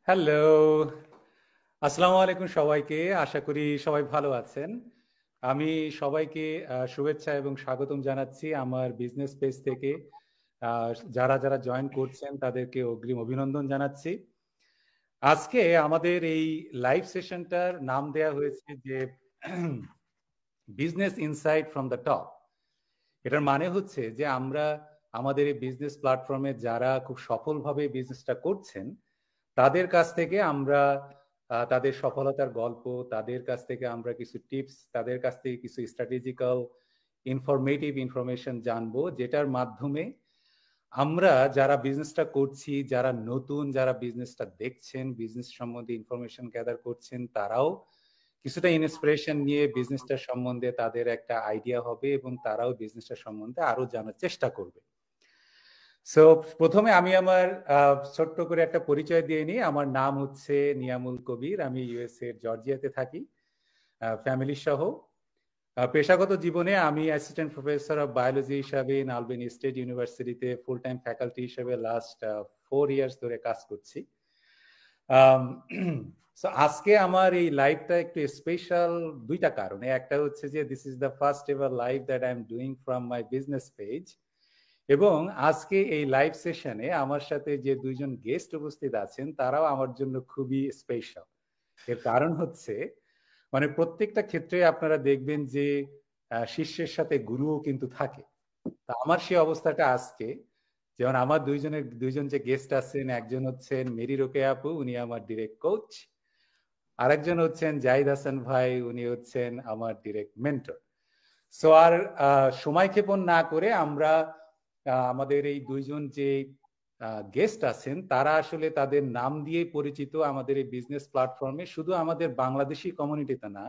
Hello, আসসালামু আলাইকুম সবাইকে। আশা করি সবাই ভালো আছেন। আমি সবাইকে শুভেচ্ছা এবং স্বাগতম জানাচ্ছি আমার বিজনেস পেজ থেকে। যারা জয়েন করছেন তাদেরকে অগ্রিম অভিনন্দন জানাচ্ছি। আজকে আমাদের এই লাইভ সেশনটার নাম দেয়া হয়েছে যে business insight from the top. এটার মানে হচ্ছে যে আমরা আমাদের এই বিজনেস প্ল্যাটফর্মে যারা খুব সফলভাবে বিজনেসটা করছেন তাদের কাছ থেকে আমরা তাদের সফলতার গল্প, তাদের কাছ থেকে আমরা কিছু টিপস, তাদের কাছ থেকে কিছু স্ট্র্যাটেজিক্যাল ইনফরমেটিভ ইনফরমেশন জানবো, যেটার মাধ্যমে আমরা যারা বিজনেসটা করছি, যারা নতুন, যারা বিজনেসটা দেখছেন, বিজনেস সম্বন্ধে ইনফরমেশন গ্যাদার করছেন, তারাও কিছুটা ইন্সপিরেশন নিয়ে বিজনেসটা সম্বন্ধে তাদের একটা আইডিয়া হবে এবং তারাও বিজনেসটা সম্বন্ধে আরো জানার চেষ্টা করবে। সো প্রথমে আমি আমার ছোট্ট করে একটা পরিচয় দিয়ে নিই। আমার নাম হচ্ছে নিয়ামুল কবির। আমি ইউএসএ এর জর্জিয়াতে থাকি ফ্যামিলি সহ। পেশাগত জীবনে আমি অ্যাসিস্ট্যান্ট প্রফেসর অফ বায়োলজি হিসাবে ইন আলবেনি স্টেট ইউনিভার্সিটিতে ফুল টাইম ফ্যাকাল্টি হিসেবে লাস্ট 4 ইয়ার্স ধরে কাজ করছি। সো আজকে আমার এই লাইভটা একটু স্পেশাল দুইটা কারণে। একটা হচ্ছে যে this is the first ever live that I am doing from my business page, এবং আজকে এই লাইভ সেশনে আমার সাথে যে দুইজন গেস্ট উপস্থিত আছেন তারাও আমার জন্য খুবই স্পেশাল। এর কারণ হচ্ছে মানে প্রত্যেকটা ক্ষেত্রে আপনারা দেখবেন যে শিষ্যের সাথে গুরুও কিন্তু থাকে। তা আমার সেই অবস্থাটা আজকে, যেমন আমার দুইজন যে গেস্ট আছেন, একজন হচ্ছেন মেরি রোকেয়া আপু, উনি আমার ডিরেক্ট কোচ। আরেকজন হচ্ছেন জাহিদ হাসান ভাই, উনি হচ্ছেন আমার ডিরেক্ট মেন্টর। সো আর সময় ক্ষেপণ না করে আমরা আমাদের এই দুইজন যে গেস্ট আছেন তারা আসলে তাদের নাম দিয়ে পরিচিত আমাদের এই বিজনেস প্ল্যাটফর্মে, শুধু আমাদের বাংলাদেশি কমিউনিটিতে না,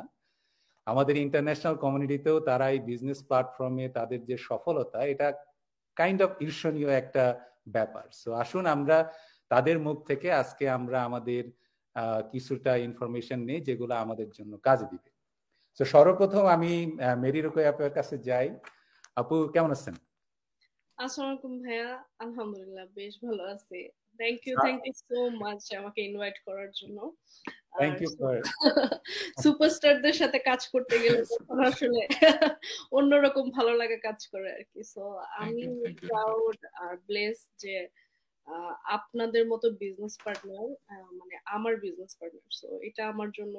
আমাদের ইন্টারন্যাশনাল কমিউনিটিতেও তারা এই বিজনেস প্ল্যাটফর্মে তাদের যে সফলতা, এটা কাইন্ড অফ ঈর্ষণীয় একটা ব্যাপার। সো আসুন আমরা তাদের মুখ থেকে আজকে আমরা আমাদের কিছুটা ইনফরমেশন নেই যেগুলো আমাদের জন্য কাজে দিবে। তো সর্বপ্রথম আমি মেরি রোকেয়া আপুর কাছে যাই। আপু কেমন আছেন? আসসালামু আলাইকুম ভাইয়া। আলহামদুলিল্লাহ বেশ ভালো আছি। থ্যাংক ইউ সো মাচ আমাকে ইনভাইট করার জন্য। থ্যাংক আর ইউ ফর সুপারস্টারদের সাথে কাজ করতে গেলে তখন আসলে অন্যরকম ভালো লাগা কাজ করে আর কি। সো থ্যাংক আমি ইউ থ্যাংক ইউ প্রাউড আর ব্লেস যে আপনাদের মতো বিজনেস পার্টনার, মানে আমার বিজনেস পার্টনার। সো এটা আমার জন্য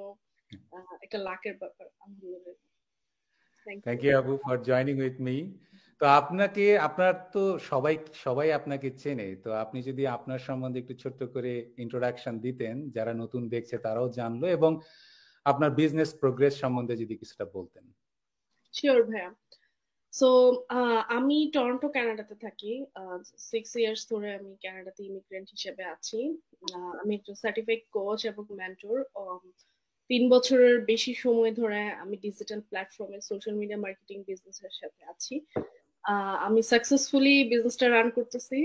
একটা লাকের ব্যাপার। আলহামদুলিল্লাহ। Thank thank you. ইউ আপু ফর জয়নিং উইথ মি। তো আপনার তো সবাই সবাই আপনাকে চেনে, তো আপনি যদি আপনার সম্বন্ধে একটু ছোট্ট করে ইন্ট্রোডাকশন দিতেন, যারা নতুন দেখছে তারাও জানলো, এবং আপনার বিজনেস প্রোগ্রেস সম্বন্ধে যদি কিছুটা বলতেন। শিওর ভাইয়া। সো আমি টরন্টো কানাডাতে থাকি। 6 ইয়ার্স ধরে আমি কানাডাতে ইমিগ্রেন্ট হিসেবে আছি। আমি একজন সার্টিফাইড কোচ এবং মেন্টর। 3 বছরের বেশি সময় ধরে আমি ডিজিটাল প্ল্যাটফর্মে সোশ্যাল মিডিয়া মার্কেটিং বিজনেসের সাথে আছি। আমি সাকসেসফুলি বিজনেসটা রান করতেছি।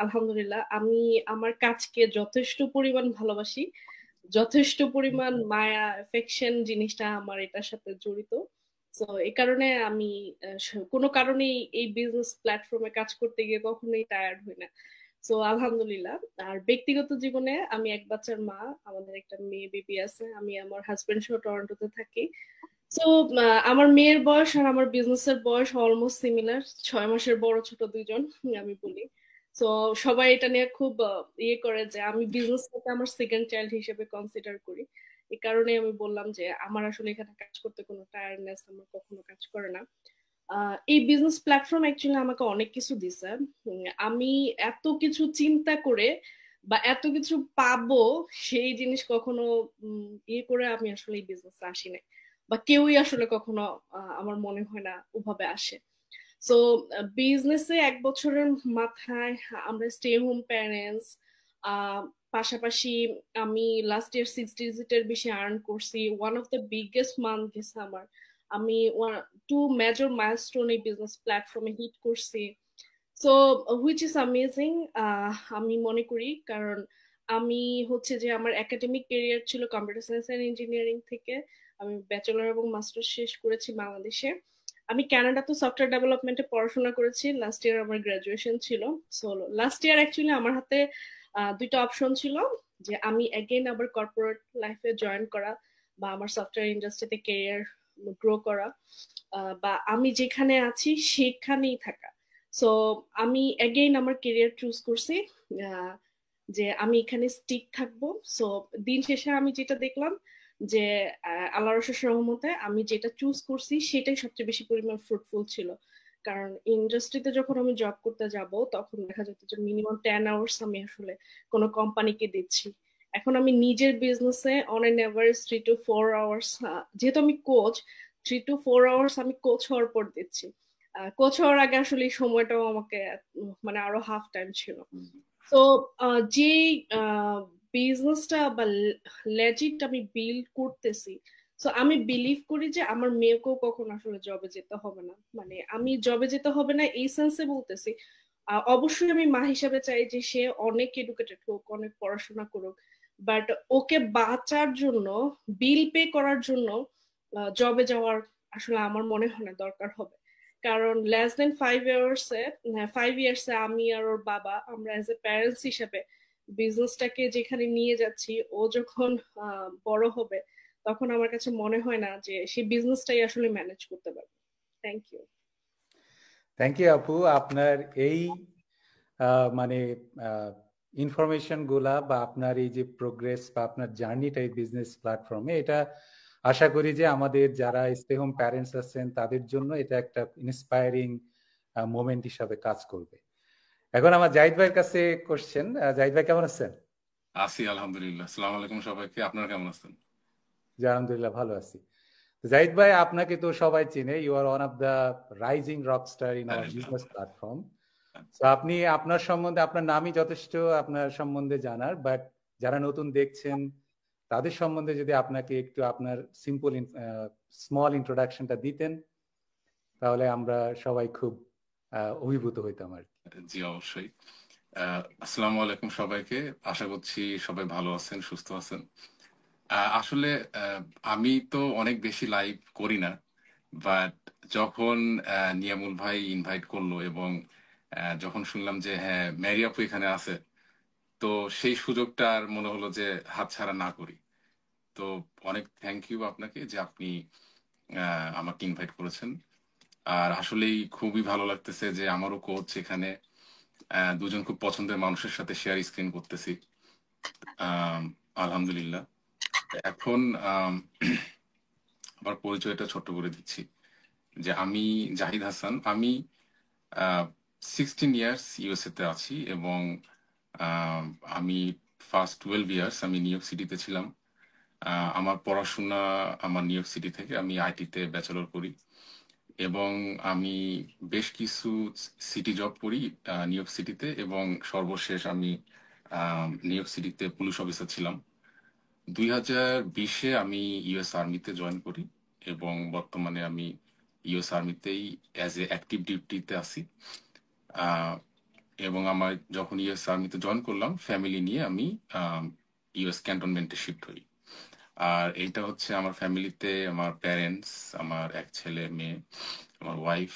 আলহামদুলিল্লাহ। আমি আমার কাজকে যথেষ্ট পরিমাণ ভালোবাসি, যথেষ্ট পরিমাণ মায়া এফেকশন জিনিসটা আমার এটার সাথে জড়িত। তো এই কারণে আমি কোনো কারণেই এই বিজনেস প্ল্যাটফর্মে কাজ করতে গিয়ে কখনোই টায়ার্ড হই না। তো আলহামদুলিল্লাহ। আর ব্যক্তিগত জীবনে আমি এক বাচ্চার মা। আমাদের একটা মেয়ে বেবি আছে। আমি আমার হাজবেন্ড সহ টরন্টোতে থাকি। তো আমার মেয়ের বয়স আর আমার বিজনেসের বয়স অলমোস্ট সিমিলার, 6 মাসের বড় ছোট দুইজন আমি বলি। তো সবাই এটা নিয়ে খুব ইয়ে করে যে আমি বিজনেসটাকে আমার সেকেন্ড চাইল্ড হিসেবে কনসিডার করি। এই কারণে আমি বললাম যে আমার আসলে এখানে কাজ করতে কোনো টায়ার্ডনেস আমার কখনো কাজ করে না। এই বিজনেস প্ল্যাটফর্ম অ্যাকচুয়ালি আমাকে অনেক কিছু দিছে। আমি এত কিছু চিন্তা করে বা এত কিছু পাবো সেই জিনিস কখনো ইয়ে করে আমি আসলে এই বিজনেসে আসি নাই, বা কেউই আসলে কখনো আমার মনে হয় না ওভাবে আসে। সো বিজনেসে 1 বছরের মাথায় আমরা স্টে হোম প্যারেন্টস, পাশাপাশি আমি লাস্ট ইয়ার 6 ডিজিটের বেশি আর্ন করছি। One of the biggest month গেছে আমার। আমি 2 মেজর মাইলস্টোন এই বিজনেস প্ল্যাটফর্মে হিট করছি। সো হুইচ ইজ অ্যামেজিং আমি মনে করি, কারণ আমি হচ্ছে যে আমার একাডেমিক ক্যারিয়ার ছিল কম্পিউটার সায়েন্স এন্ড ইঞ্জিনিয়ারিং থেকে। আমি ব্যাচেলর এবং মাস্টার শেষ করেছি বাংলাদেশে। আমি কানাডাতে সফটওয়্যার ডেভেলপমেন্টে পড়াশোনা করেছি। লাস্ট ইয়ার আমার গ্রাজুয়েশন ছিল। সো লাস্ট ইয়ার অ্যাকচুয়ালি আমার হাতে দুইটা অপশন ছিল, যে আমি এগেইন আবার কর্পোরেট লাইফে জয়েন করা বা আমার সফটওয়্যার ইন্ডাস্ট্রিতে ক্যারিয়ার গ্রো করা, বা আমি যেখানে আছি সেখানেই থাকা। সো আমি এগেইন আমার ক্যারিয়ার চুজ করছি, যে আমি এখানে স্টিক থাকবো। সো দিন শেষে আমি যেটা দেখলাম যে আল্লাহর অশেষ রহমতে আমি যেটা চুজ করছি সেটাই সবচেয়ে বেশি পরিমাণ ফ্রুটফুল ছিল। কারণ ইন্ডাস্ট্রিতে যখন আমি জব করতে যাব তখন দেখা যেত যে মিনিমাম 10 আওয়ার্স আমি আসলে কোনো কোম্পানিকে দিচ্ছি। এখন আমি নিজের বিজনেসে on an average 3 to 4 hours, যেহেতু আমি কোচ, 3 to 4 আওয়ার্স আমি কোচ হওয়ার পর দিচ্ছি। কোচ হওয়ার আগে আসলে এই সময়টাও আমাকে মানে আরো হাফ টাইম ছিল। তো যে বিজনেসটা বা লেজিট আমি বিল্ড করতেছি, তো আমি বিলিভ করি যে আমার মেয়েকেও কখন আসলে জবে যেতে হবে না। মানে আমি জবে যেতে হবে না এই সেন্সে বলতেছি, অবশ্যই আমি মা হিসাবে চাই যে সে অনেক এডুকেটেড হোক, অনেক পড়াশোনা করুক, বাট ওকে বাঁচার জন্য, বিল পে করার জন্য জবে যাওয়ার আসলে আমার মনে হয় না দরকার হবে। কারণ লেস দেন 5 ইয়ার্সে আমি আর ওর বাবা আমরা এজ এ প্যারেন্টস হিসেবে বিজনেসটাকে যেখানে নিয়ে যাচ্ছি, ও যখন বড় হবে তখন আমার কাছে মনে হয় না যে সে বিজনেসটাই আসলে ম্যানেজ করতে পারবে। Thank you. থ্যাংক ইউ আপু, আপনার এই মানে ইনফরমেশন গুলা বা আপনার এই যে প্রোগ্রেস বা আপনার জার্নিটা এই বিজনেস প্ল্যাটফর্মে, এটা আশা করি যে আমাদের যারা স্টে হোম প্যারেন্টস আছেন তাদের জন্য এটা একটা ইন্সপায়ারিং মোমেন্ট হিসাবে কাজ করবে। এখন আমার জাহিদ ভাইয়ের কাছে কোশ্চেন। জাহিদ ভাই কেমন আছেন? আছি আলহামদুলিল্লাহ। আসসালামু আলাইকুম সবাইকে। আপনারা কেমন আছেন? জি আলহামদুলিল্লাহ ভালো আছি। জাহিদ ভাই, আপনাকে তো সবাই চিনে, you are one of the rising rock star in our business platform. তো আপনি আপনার সম্বন্ধে, আপনার নামই যথেষ্ট আপনার সম্বন্ধে জানার, বাট যারা নতুন দেখছেন তাদের সম্বন্ধে যদি আপনাকে একটু আপনার সিম্পল স্মল ইন্ট্রোডাকশনটা দিতেন তাহলে আমরা সবাই খুব অভিভূত হইতাম আর কি। জি অবশ্যই। আসসালামু আলাইকুম সবাইকে। আশা করছি সবাই ভালো আছেন, সুস্থ আছেন। আসলে আমি তো অনেক বেশি লাইভ করি না, বাট যখন নিয়ামুল ভাই ইনভাইট করলো এবং যখন শুনলাম যে হ্যাঁ ম্যারি আপু এখানে আছে, তো সেই সুযোগটা আর মনে হলো যে হাতছাড়া না করি। তো অনেক থ্যাংক ইউ আপনাকে যে আপনি আমাকে ইনভাইট করেছেন। আর আসলেই খুবই ভালো লাগতেছে যে আমারও কোচ এখানে, দুজন খুব পছন্দের মানুষের সাথে শেয়ার স্ক্রিন করতেছি। আলহামদুলিল্লাহ। এখন আমার পরিচয়টা ছোট্ট করে দিচ্ছি যে আমি জাহিদ হাসান। আমি 16 ইয়ার্স ইউএসএ তে আছি এবং আমি ফার্স্ট 12 ইয়ার্স আমি নিউ ইয়র্ক সিটিতে ছিলাম। আমার পড়াশোনা আমার নিউ ইয়র্ক সিটি থেকে, আমি আইটিতে ব্যাচেলর করি এবং আমি বেশ কিছু সিটি জব করি নিউ ইয়র্ক সিটিতে, এবং সর্বশেষ আমি নিউ ইয়র্ক সিটিতে পুলিশ অফিসার ছিলাম। 2020-এ আমি ইউএস আর্মিতে জয়েন করি এবং বর্তমানে আমি ইউএস আর্মিতেই অ্যাজ এ অ্যাক্টিভ ডিউটিতে আছি। এবং আমার যখন ইউএস আর্মিতে জয়েন করলাম, ফ্যামিলি নিয়ে আমি ইউএস ক্যান্টনমেন্টে শিফট হই। আর এইটা হচ্ছে আমার ফ্যামিলিতে আমার প্যারেন্টস, আমার এক ছেলে মেয়ে, আমার ওয়াইফ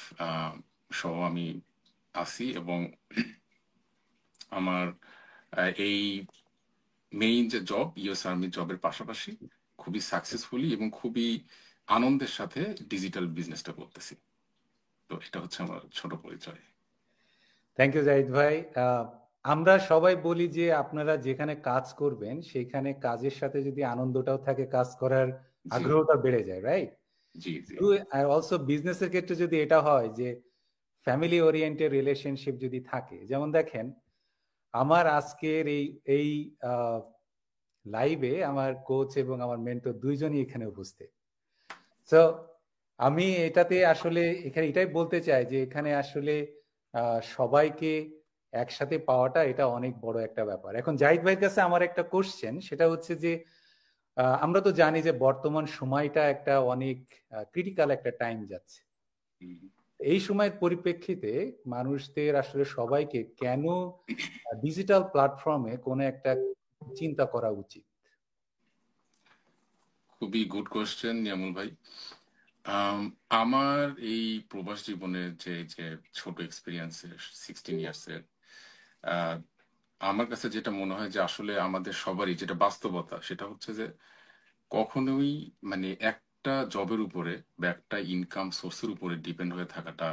সহ আমি আছি। এবং আমার এই মেইন যে জব, ইউএস আর্মি জবের পাশাপাশি খুবই সাকসেসফুলি এবং খুবই আনন্দের সাথে ডিজিটাল বিজনেসটা করতেছি। তো এটা হচ্ছে আমার ছোট পরিচয়। থ্যাংক ইউ জাহিদ ভাই। আমরা সবাই বলি যে আপনারা যেখানে কাজ করবেন সেখানে কাজের সাথে যদি আনন্দটাও থাকে, কাজ করার আগ্রহটা বেড়ে যায়, right? G G. Are also বিজনেসের ক্ষেত্রে যদি এটা হয় যে ফ্যামিলি ওরিয়েন্টেড রিলেশনশিপ যদি থাকে, যেমন দেখেন আমার আজকের এই এই লাইভে আমার কোচ এবং আমার মেন্টর দুইজনই এখানে উপস্থিত। সো আমি এটাতে আসলে এখানে এটাই বলতে চাই যে এখানে আসলে সবাইকে একসাথে পাওয়াটা এটা অনেক বড় একটা ব্যাপার। এখন জাহিদ ভাইয়ের কাছে আমার একটা কোশ্চেন, সেটা হচ্ছে যে আমরা তো জানি যে বর্তমান সময়টা একটা অনেক ক্রিটিক্যাল একটা টাইম যাচ্ছে। এই সময়ের পরিপ্রেক্ষিতে মানুষদের আসলে সবাইকে কেন ডিজিটাল প্ল্যাটফর্মে কোনো একটা চিন্তা করা উচিত? খুবই গুড কোয়েশ্চেন নিয়ামুল ভাই। আমার এই প্রবাস জীবনের যে যে ছোট এক্সপিরিয়েন্সের 16 ইয়ার্সের, আমার কাছে যেটা মনে হয় যে আসলে আমাদের সবারই যেটা বাস্তবতা সেটা হচ্ছে যে কখনোই মানে একটা জবের উপরে বা একটা ইনকাম সোর্সের উপরে ডিপেন্ড হয়ে থাকাটা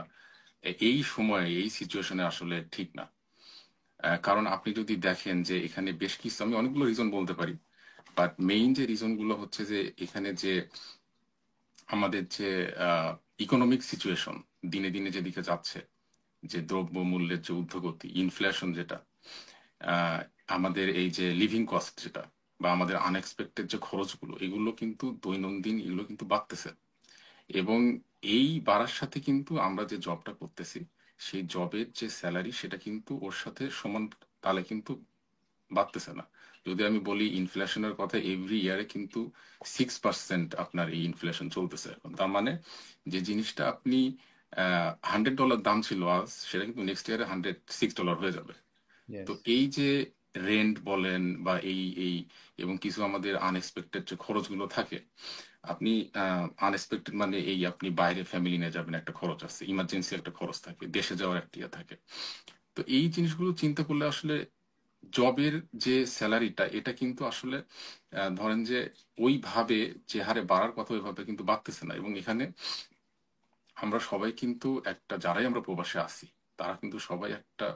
এই সময়ে এই সিচুয়েশনে আসলে ঠিক না। কারণ আপনি যদি দেখেন যে এখানে বেশ কিছু, আমি অনেকগুলো রিজন বলতে পারি, বাট মেইন যে রিজন গুলো হচ্ছে যে এখানে যে আমাদের যে ইকোনমিক সিচুয়েশন দিনে দিনে যেদিকে যাচ্ছে, যে দ্রব্য মূল্যের যে ঊর্ধ্বগতি, ইনফ্লেশন যেটা, আহ, আমাদের এই যে লিভিং কস্ট যেটা, বা আমাদের আনএক্সপেক্টেড যে খরচগুলো, এগুলো কিন্তু দৈনন্দিন এগুলো কিন্তু বাড়তেছে। এবং এই বাড়ার সাথে কিন্তু আমরা যে জবটা করতেছি সেই জবের যে স্যালারি সেটা কিন্তু ওর সাথে সমান তালে কিন্তু বাড়তেছে না। যদি আমি বলি ইনফ্লেশনের কথা, এভরি ইয়ারে কিন্তু 6% আপনার এই ইনফ্লেশন চলতেছে এখন। তার মানে যে জিনিসটা আপনি $100 দাম ছিল আজ, সেটা কিন্তু নেক্সট ইয়ারে $106 হয়ে যাবে। তো Yes. এই যে রেন্ট বলেন বা এই এই এবং কিছু আমাদের আনএক্সপেক্টেড যে খরচগুলো থাকে, আপনি আনএক্সপেক্টেড মানে এই আপনি বাইরে ফ্যামিলি নিয়ে যাবেন, একটা খরচ আছে, ইমার্জেন্সি একটা খরচ থাকে, দেশে যাওয়ার একটা ইয়ে থাকে। তো এই জিনিসগুলো চিন্তা করলে আসলে জবের যে স্যালারিটা এটা কিন্তু আসলে ধরেন যে ওইভাবে যে হারে বাড়ার কথা ওইভাবে কিন্তু বাড়তেছে না। এবং এখানে আমরা সবাই কিন্তু একটা, যারাই আমরা প্রবাসে আছি তারা কিন্তু সবাই একটা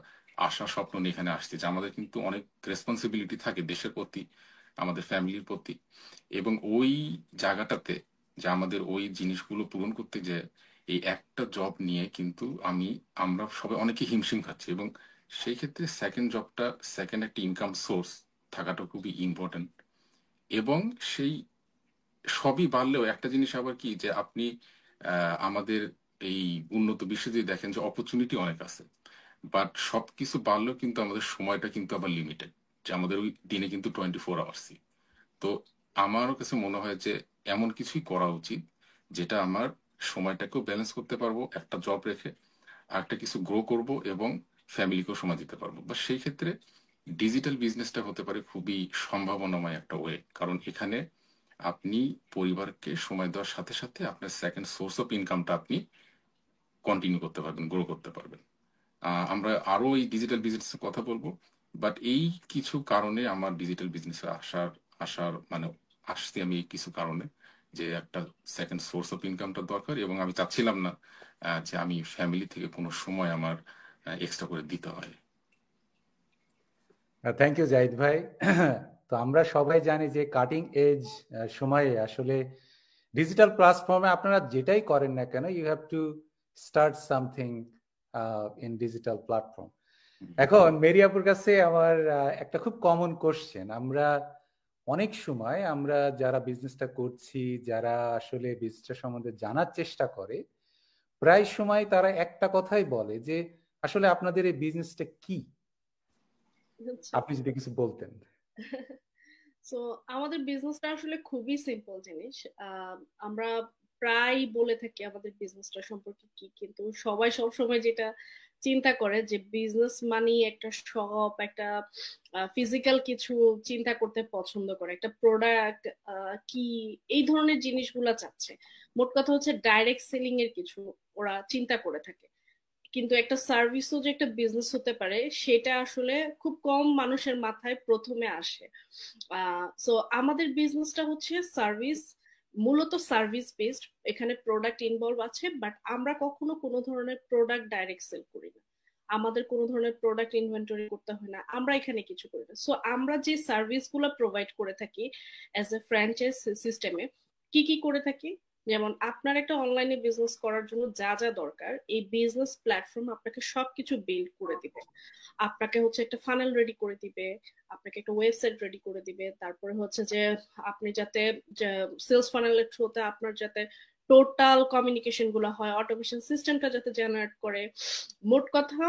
আশা স্বপ্ন নিয়ে এখানে আসছে, যে আমাদের কিন্তু অনেক রেসপন্সিবিলিটি থাকে দেশের প্রতি, আমাদের ফ্যামিলির প্রতি। এবং ওই জায়গাটাতে যে আমাদের ওই জিনিসগুলো পূরণ করতে যে এই একটা জব নিয়ে কিন্তু আমরা সবাই অনেকে হিমশিম খাচ্ছি। এবং সেই ক্ষেত্রে সেকেন্ড জবটা, সেকেন্ড একটা ইনকাম সোর্স থাকাটা খুবই ইম্পর্টেন্ট। এবং সেই সবই বাড়লেও একটা জিনিস আবার কি, যে আপনি আমাদের এই উন্নত বিশ্বে যদি দেখেন যে অপরচুনিটি অনেক আছে, বাট সবকিছু বাড়লেও কিন্তু আমাদের সময়টা কিন্তু আবার লিমিটেড, যে আমাদের ওই দিনে কিন্তু 24 আওয়ার্সই। তো আমার কাছে মনে হয় যে এমন কিছুই করা উচিত যেটা আমার সময়টাকেও ব্যালেন্স করতে পারবো একটা জব রেখে, আর একটা কিছু গ্রো করব এবং ফ্যামিলিকেও সময় দিতে পারবো। বা সেই ক্ষেত্রে ডিজিটাল বিজনেসটা হতে পারে খুবই সম্ভাবনাময় একটা ওয়ে। কারণ এখানে আপনি পরিবারকে সময় দেওয়ার সাথে সাথে আপনার সেকেন্ড সোর্স অফ ইনকামটা আপনি কন্টিনিউ করতে পারবেন, গ্রো করতে পারবেন। আমরা আরো এই ডিজিটাল বিজনেসের কথা বলবো, বাট এই কিছু কারণে আমার ডিজিটাল বিজনেসে আসার মানে আসছি আমি এই কিছু কারণে, যে একটা সেকেন্ড সোর্স অফ ইনকামটা দরকার, এবং আমি চাচ্ছিলাম না যে আমি ফ্যামিলি থেকে কোনো সময় আমার এক্সট্রা করে দিতে হয়। থ্যাংক ইউ জাহিদ ভাই। তো আমরা সবাই জানি যে কাটিং এজ সময়ে আসলে ডিজিটাল প্ল্যাটফর্মে আপনারা যেটাই করেন না কেন, you have to start something in digital platform. এখন মেরিয়াপুর কাছে আমার একটা খুব কমন কোশ্চেন, আমরা অনেক সময় আমরা যারা বিজনেসটা করছি, যারা আসলে বিজনেসটা সম্বন্ধে জানার চেষ্টা করে, প্রায় সময় তারা একটা কথাই বলে যে আসলে আপনাদের এই বিজনেসটা কি, আচ্ছা। আপনি যদি কিছু বলতেন। সো আমাদের বিজনেসটা আসলে খুবই সিম্পল জিনিস। আমরা প্রায় বলে থাকি আমাদের বিজনেসটা সম্পর্কে কি, কিন্তু সবাই সব সময় যেটা চিন্তা করে যে বিজনেস মানে একটা শপ, একটা ফিজিক্যাল কিছু চিন্তা করতে পছন্দ করে, একটা প্রোডাক্ট কি, এই ধরনের জিনিসগুলা চাচ্ছে। মোট কথা হচ্ছে ডাইরেক্ট সেলিং এর কিছু ওরা চিন্তা করে থাকে। কিন্তু একটা সার্ভিসও যে একটা বিজনেস হতে পারে সেটা আসলে খুব কম মানুষের মাথায় প্রথমে আসে। সো আমাদের বিজনেসটা হচ্ছে সার্ভিস, মূলত সার্ভিস বেসড। এখানে প্রোডাক্ট ইনভলভ আছে, বাট আমরা কখনো কোনো ধরনের প্রোডাক্ট ডাইরেক্ট সেল করি না। আমাদের কোনো ধরনের প্রোডাক্ট ইনভেন্টরি করতে হয় না, আমরা এখানে কিছু করি না। সো আমরা যে সার্ভিস গুলো প্রোভাইড করে থাকি অ্যাজ এ ফ্র্যাঞ্চাইজ সিস্টেমে, কি কি করে থাকি, যেমন আপনার একটা অনলাইনে বিজনেস করার জন্য যা যা দরকার, এই বিজনেস প্ল্যাটফর্ম আপনাকে সবকিছু বিল্ড করে দিবে। আপনাকে হচ্ছে একটা ফানেল রেডি করে দিবে, আপনাকে একটা ওয়েবসাইট রেডি করে দিবে, তারপরে হচ্ছে যে আপনি যাতে সেলস ফানেলের থ্রুতে আপনার যাতে টোটাল কমিউনিকেশন গুলো হয়, অটোমেশন সিস্টেমটা যাতে জেনারেট করে, মোট কথা।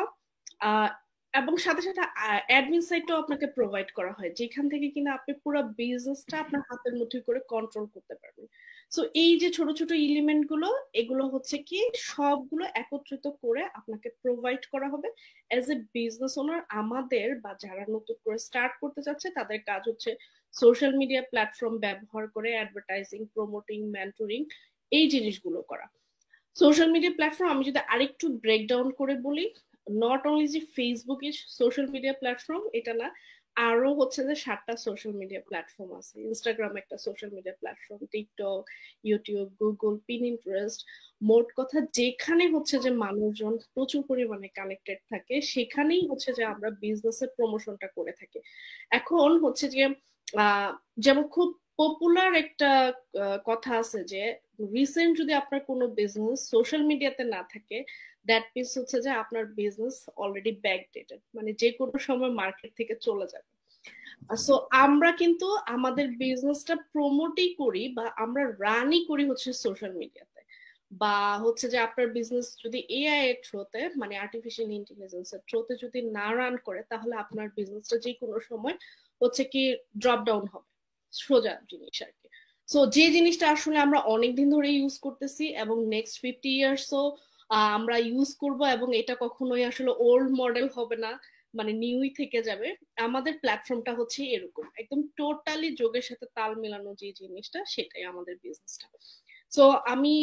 আহ এবং সাথে সাথে অ্যাডমিন সাইটটাও আপনাকে প্রোভাইড করা হয়, যেখান থেকে কিনা আপনি পুরো বিজনেসটা আপনার হাতের মুঠোয় করে কন্ট্রোল করতে পারবেন। সো এই যে ছোট ছোট এলিমেন্ট গুলো, এগুলো হচ্ছে কি সবগুলো একত্রিত করে আপনাকে প্রোভাইড করা হবে এজ এ বিজনেস ওনার। আমাদের বা যারা নতুন করে স্টার্ট করতে চাচ্ছে তাদের কাজ হচ্ছে সোশ্যাল মিডিয়া প্ল্যাটফর্ম ব্যবহার করে অ্যাডভার্টাইজিং, প্রমোটিং, মেন্টরিং, এই জিনিসগুলো করা। সোশ্যাল মিডিয়া প্ল্যাটফর্ম আমি যদি আরেকটু ব্রেকডাউন করে বলি, নট অনলি যে Facebook is social media platform এটা না, আরো হচ্ছে যে 7টা সোশ্যাল মিডিয়া প্ল্যাটফর্ম আছে। ইনস্টাগ্রাম একটা social media platform, TikTok, YouTube, Google, Pinterest, মোট কথা যেখানে হচ্ছে যে মানুষজন প্রচুর পরিমাণে কানেক্টেড থাকে সেখানেই হচ্ছে যে আমরা বিজনেসের প্রমোশনটা করে থাকি। এখন হচ্ছে যে যেমন খুব পপুলার একটা কথা আছে যে রিসেন্ট যদি আপনার কোনো বিজনেস সোশ্যাল মিডিয়াতে না থাকে, দ্যাট মিনস হচ্ছে যে আপনার বিজনেস অলরেডি ব্যাকডেটেড, মানে যে কোনো সময় মার্কেট থেকে চলে যাবে। সো আমরা কিন্তু আমাদের বিজনেসটা প্রমোটই করি বা আমরা রানই করি হচ্ছে সোশ্যাল মিডিয়াতে, বা হচ্ছে যে আপনার বিজনেস যদি এআই এর থ্রুতে মানে আর্টিফিশিয়াল ইন্টেলিজেন্স এর থ্রুতে যদি না রান করে, তাহলে আপনার বিজনেসটা যে কোনো সময় হচ্ছে কি ড্রপ ডাউন হবে, সোজা জিনিস আর কি। সো যে জিনিসটা আসলে আমরা অনেকদিন ধরে ইউজ করতেছি এবং নেক্সট 50 ইয়ার্সও আমরা ইউজ করব, এবং এটা কখনোই আসলে ওল্ড মডেল হবে না, মানে নিউই থেকে যাবে। আমাদের প্ল্যাটফর্মটা হচ্ছে এরকম একদম টোটালি যোগের সাথে তাল মেলানো যে জিনিসটা, সেটাই আমাদের বিজনেসটা। সো আমি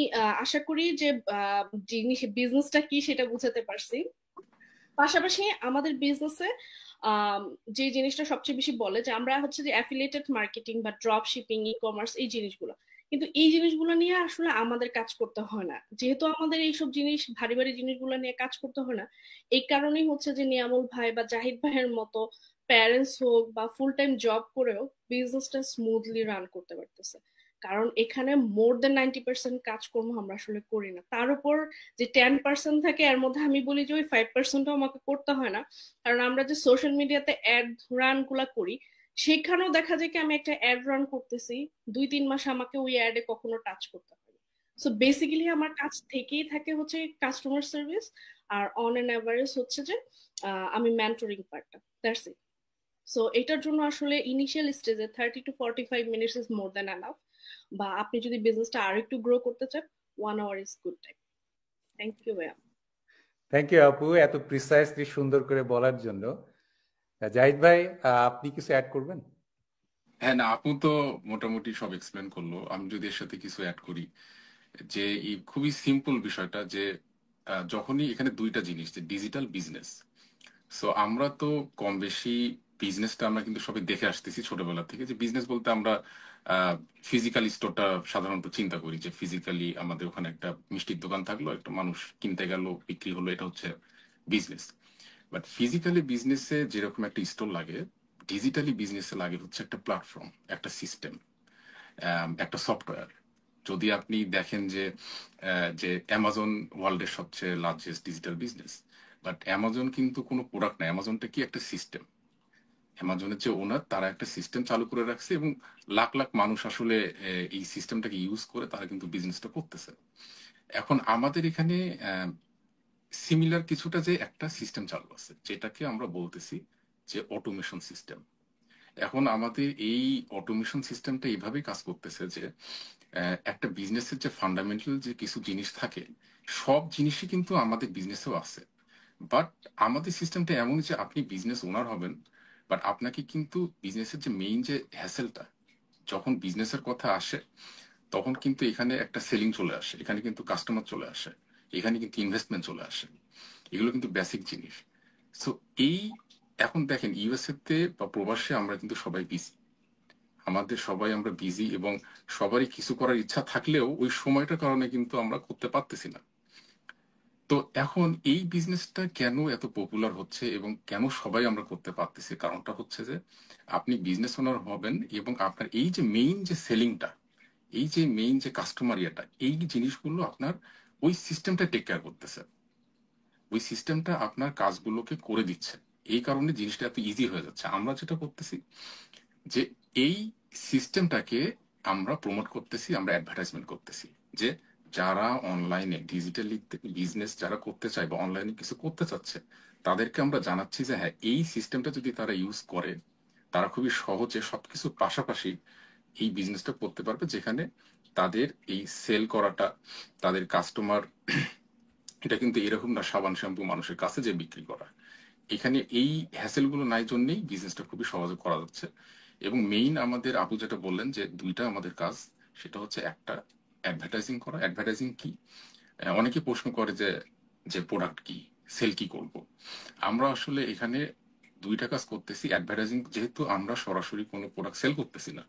আশা করি যে জিনিস বিজনেসটা কি সেটা বুঝাতে পারছি। পাশাপাশি আমাদের বিজনেসে যে জিনিসটা সবচেয়ে বেশি বলে যে আমরা হচ্ছে যে অ্যাফিলিয়েটেড মার্কেটিং বা ড্রপ শিপিং, ই কমার্স, এই জিনিসগুলো, কিন্তু এই জিনিসগুলো নিয়ে আসলে আমাদের কাজ করতে হয় না। যেহেতু আমাদের এইসব জিনিস ভারী ভারী জিনিসগুলো নিয়ে কাজ করতে হয় না, এই কারণেই হচ্ছে যে নিয়ামুল ভাই বা জাহিদ ভাইয়ের মতো প্যারেন্টস হোক বা ফুল টাইম জব করেও বিজনেসটা স্মুথলি রান করতে পারতেছে। কারণ এখানে মোর দেন 90% কাজকর্ম আমরা আসলে করি না, তার উপর যে 10% থাকে এর মধ্যে আমি বলি যে ওই 5%ও আমাকে করতে হয় না। কারণ আমরা যে সোশ্যাল মিডিয়াতে অ্যাড রান গুলা করি, সেখানেও দেখা যায় কি আমি একটা অ্যাড রান করতেছি, 2-3 মাস আমাকে ওই অ্যাডে কখনো টাচ করতে হয় না। সো বেসিক্যালি আমার কাজ থেকেই থাকে হচ্ছে কাস্টমার সার্ভিস, আর অন এন অ্যাভারেজ হচ্ছে যে আমি মেন্টরিং পার্টটা, দ্যাটস ইট। সো এটার জন্য আসলে ইনিশিয়াল স্টেজে 30 to 45 minutes is more than enough, বা আপনি যদি বিজনেসটা আর একটু গ্রো করতে চান 1 hour is good time. Thank you ভাইয়া। থ্যাংক ইউ আপু এত প্রিসাইসলি সুন্দর করে বলার জন্য। জাহিদ ভাই, আপনি কিছু অ্যাড করবেন? হ্যাঁ, না, আপু তো মোটামুটি সব এক্সপ্লেন করলো। আমি যদি এর সাথে কিছু অ্যাড করি, যে এই খুবই সিম্পল বিষয়টা যে যখনই এখানে দুইটা জিনিস, যে ডিজিটাল বিজনেস, সো আমরা তো কম বেশি বিজনেসটা আমরা কিন্তু সবাই দেখে আসতেছি ছোটবেলা থেকে, যে বিজনেস বলতে আমরা ফিজিক্যাল স্টোরটা সাধারণত চিন্তা করি, যে ফিজিক্যালি আমাদের ওখানে একটা মিষ্টির দোকান থাকলো, একটা মানুষ কিনতে গেল, বিক্রি হলো, এটা হচ্ছে বিজনেস। বাট ফিজিক্যালি বিজনেসে যেরকম একটা স্টোর লাগে, ডিজিটালি বিজনেসে লাগে হচ্ছে একটা প্ল্যাটফর্ম, একটা সিস্টেম, একটা সফটওয়্যার। যদি আপনি দেখেন যে যে অ্যামাজন ওয়ার্ল্ডের সবচেয়ে largest digital business, but Amazon কিন্তু কোনো প্রোডাক্ট না, অ্যামাজনটা কি একটা সিস্টেম। অ্যামাজনের যে ওনার, তারা একটা সিস্টেম চালু করে রাখছে এবং লাখ লাখ মানুষ আসলে এই সিস্টেমটাকে ইউজ করে তারা কিন্তু বিজনেসটা করতেছে। এখন আমাদের এখানে সিমিলার কিছুটা, যে একটা সিস্টেম চালু আছে যেটাকে আমরা বলতেছি যে অটোমেশন সিস্টেম। এখন আমাদের এই অটোমেশন সিস্টেমটা এইভাবেই কাজ করতেছে যে একটা বিজনেসের যে ফান্ডামেন্টাল যে কিছু জিনিস থাকে, সব জিনিসই কিন্তু আমাদের বিজনেসেও আছে। বাট আমাদের সিস্টেমটা এমন যে আপনি বিজনেস ওনার হবেন, বাট আপনাকে কিন্তু বিজনেসের যে মেইন যে হ্যাসেলটা, যখন বিজনেসের কথা আসে তখন কিন্তু এখানে একটা সেলিং চলে আসে, এখানে কিন্তু কাস্টমার চলে আসে, এখানে কিন্তু ইনভেস্টমেন্ট চলে আসে। এগুলো কিন্তু বেসিক জিনিস। সো এই এখন দেখেন ইউএসএ তে বা প্রবাসে আমরা কিন্তু সবাই বিজি, আমাদের সবাই আমরা বিজি, এবং সবারই কিছু করার ইচ্ছা থাকলেও ওই সময়টার কারণে কিন্তু আমরা করতে পারতেছি না। তো এখন এই বিজনেসটা কেন এত পপুলার হচ্ছে এবং কেন সবাই আমরা করতে পারতেছি, কারণটা হচ্ছে যে আপনি বিজনেস ওনার হবেন এবং আপনার এই যে মেইন যে সেলিংটা, এই যে মেইন যে কাস্টমার ইয়েটা, এই জিনিসগুলো আপনার ওই সিস্টেমটা টেক কেয়ার করতেছে, ওই সিস্টেমটা আপনার কাজগুলোকে করে দিচ্ছে। এই কারণে জিনিসটা এত ইজি হয়ে যাচ্ছে। আমরা যেটা করতেছি যে এই সিস্টেমটাকে আমরা প্রমোট করতেছি, আমরা অ্যাডভার্টাইজমেন্ট করতেছি, যে যারা অনলাইনে ডিজিটালি বিজনেস যারা করতে চায় বা অনলাইনে কিছু করতে চাচ্ছে, তাদেরকে আমরা জানাচ্ছি যে হ্যাঁ, এই সিস্টেমটা যদি তারা ইউজ করে, তারা খুবই সহজে সবকিছু পাশাপাশি এই বিজনেসটা করতে পারবে, যেখানে তাদের এই সেল করাটা, তাদের কাস্টমার, এটা কিন্তু এরকম না সাবান শ্যাম্পু মানুষের কাছে যে বিক্রি করা। এখানে এই হ্যাসেল গুলো নাই জন্যই বিজনেসটা খুবই সহজে করা যাচ্ছে। এবং মেইন আমাদের আপু যেটা বললেন যে দুইটা আমাদের কাজ, সেটা হচ্ছে একটা অ্যাডভার্টাইজিং করা। অ্যাডভার্টাইজিং কি? অনেকে প্রশ্ন করে যে যে প্রোডাক্ট কি, সেল কি করব। আমরা আসলে এখানে দুইটা কাজ করতেছি। অ্যাডভার্টাইজিং, যেহেতু আমরা সরাসরি কোনো প্রোডাক্ট সেল করতেছি না,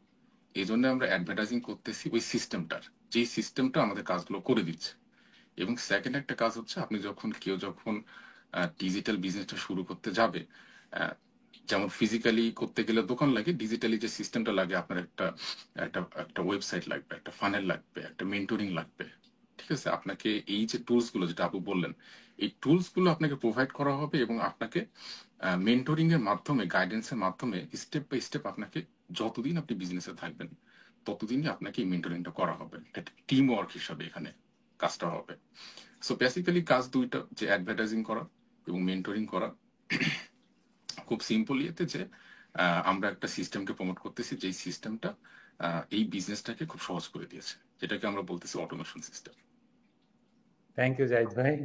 এই জন্য আমরা অ্যাডভার্টাইজিং করতেছি ওই সিস্টেমটার, যেই সিস্টেমটা আমাদের কাজগুলো করে দিচ্ছে। এবং সেকেন্ড একটা কাজ হচ্ছে, আপনি যখন যখন ডিজিটাল বিজনেসটা শুরু করতে যাবে, আহ, যেমন ফিজিক্যালি করতে গেলে দোকান লাগে, ডিজিটালি যে সিস্টেমটা লাগে, আপনার একটা একটা একটা ওয়েবসাইট লাগবে, একটা ফানেল লাগবে, একটা মেন্টরিং লাগবে। ঠিক আছে, আপনাকে এই যে টুলস গুলো যেটা আপু বললেন, এই টুলস গুলো আপনাকে প্রোভাইড করা হবে এবং আপনাকে মেন্টরিং এর মাধ্যমে, গাইডেন্সের মাধ্যমে স্টেপ বাই স্টেপ আপনাকে, যতদিন আপনি বিজনেসে থাকবেন ততদিনই আপনাকে এই মেন্টরিংটা করা হবে। একটা টিম ওয়ার্ক হিসাবে এখানে কাজটা হবে। সো বেসিক্যালি কাজ দুইটা, যে অ্যাডভার্টাইজিং করা এবং মেন্টরিং করা। খুব সিম্পল ইয়েতে যে আমরা একটা সিস্টেমকে প্রমোট করতেছি, যেই সিস্টেমটা এই বিজনেসটাকে খুব সহজ করে দিয়েছে, যেটাকে আমরা বলতেছি automation system. Thank you Zahid ভাই।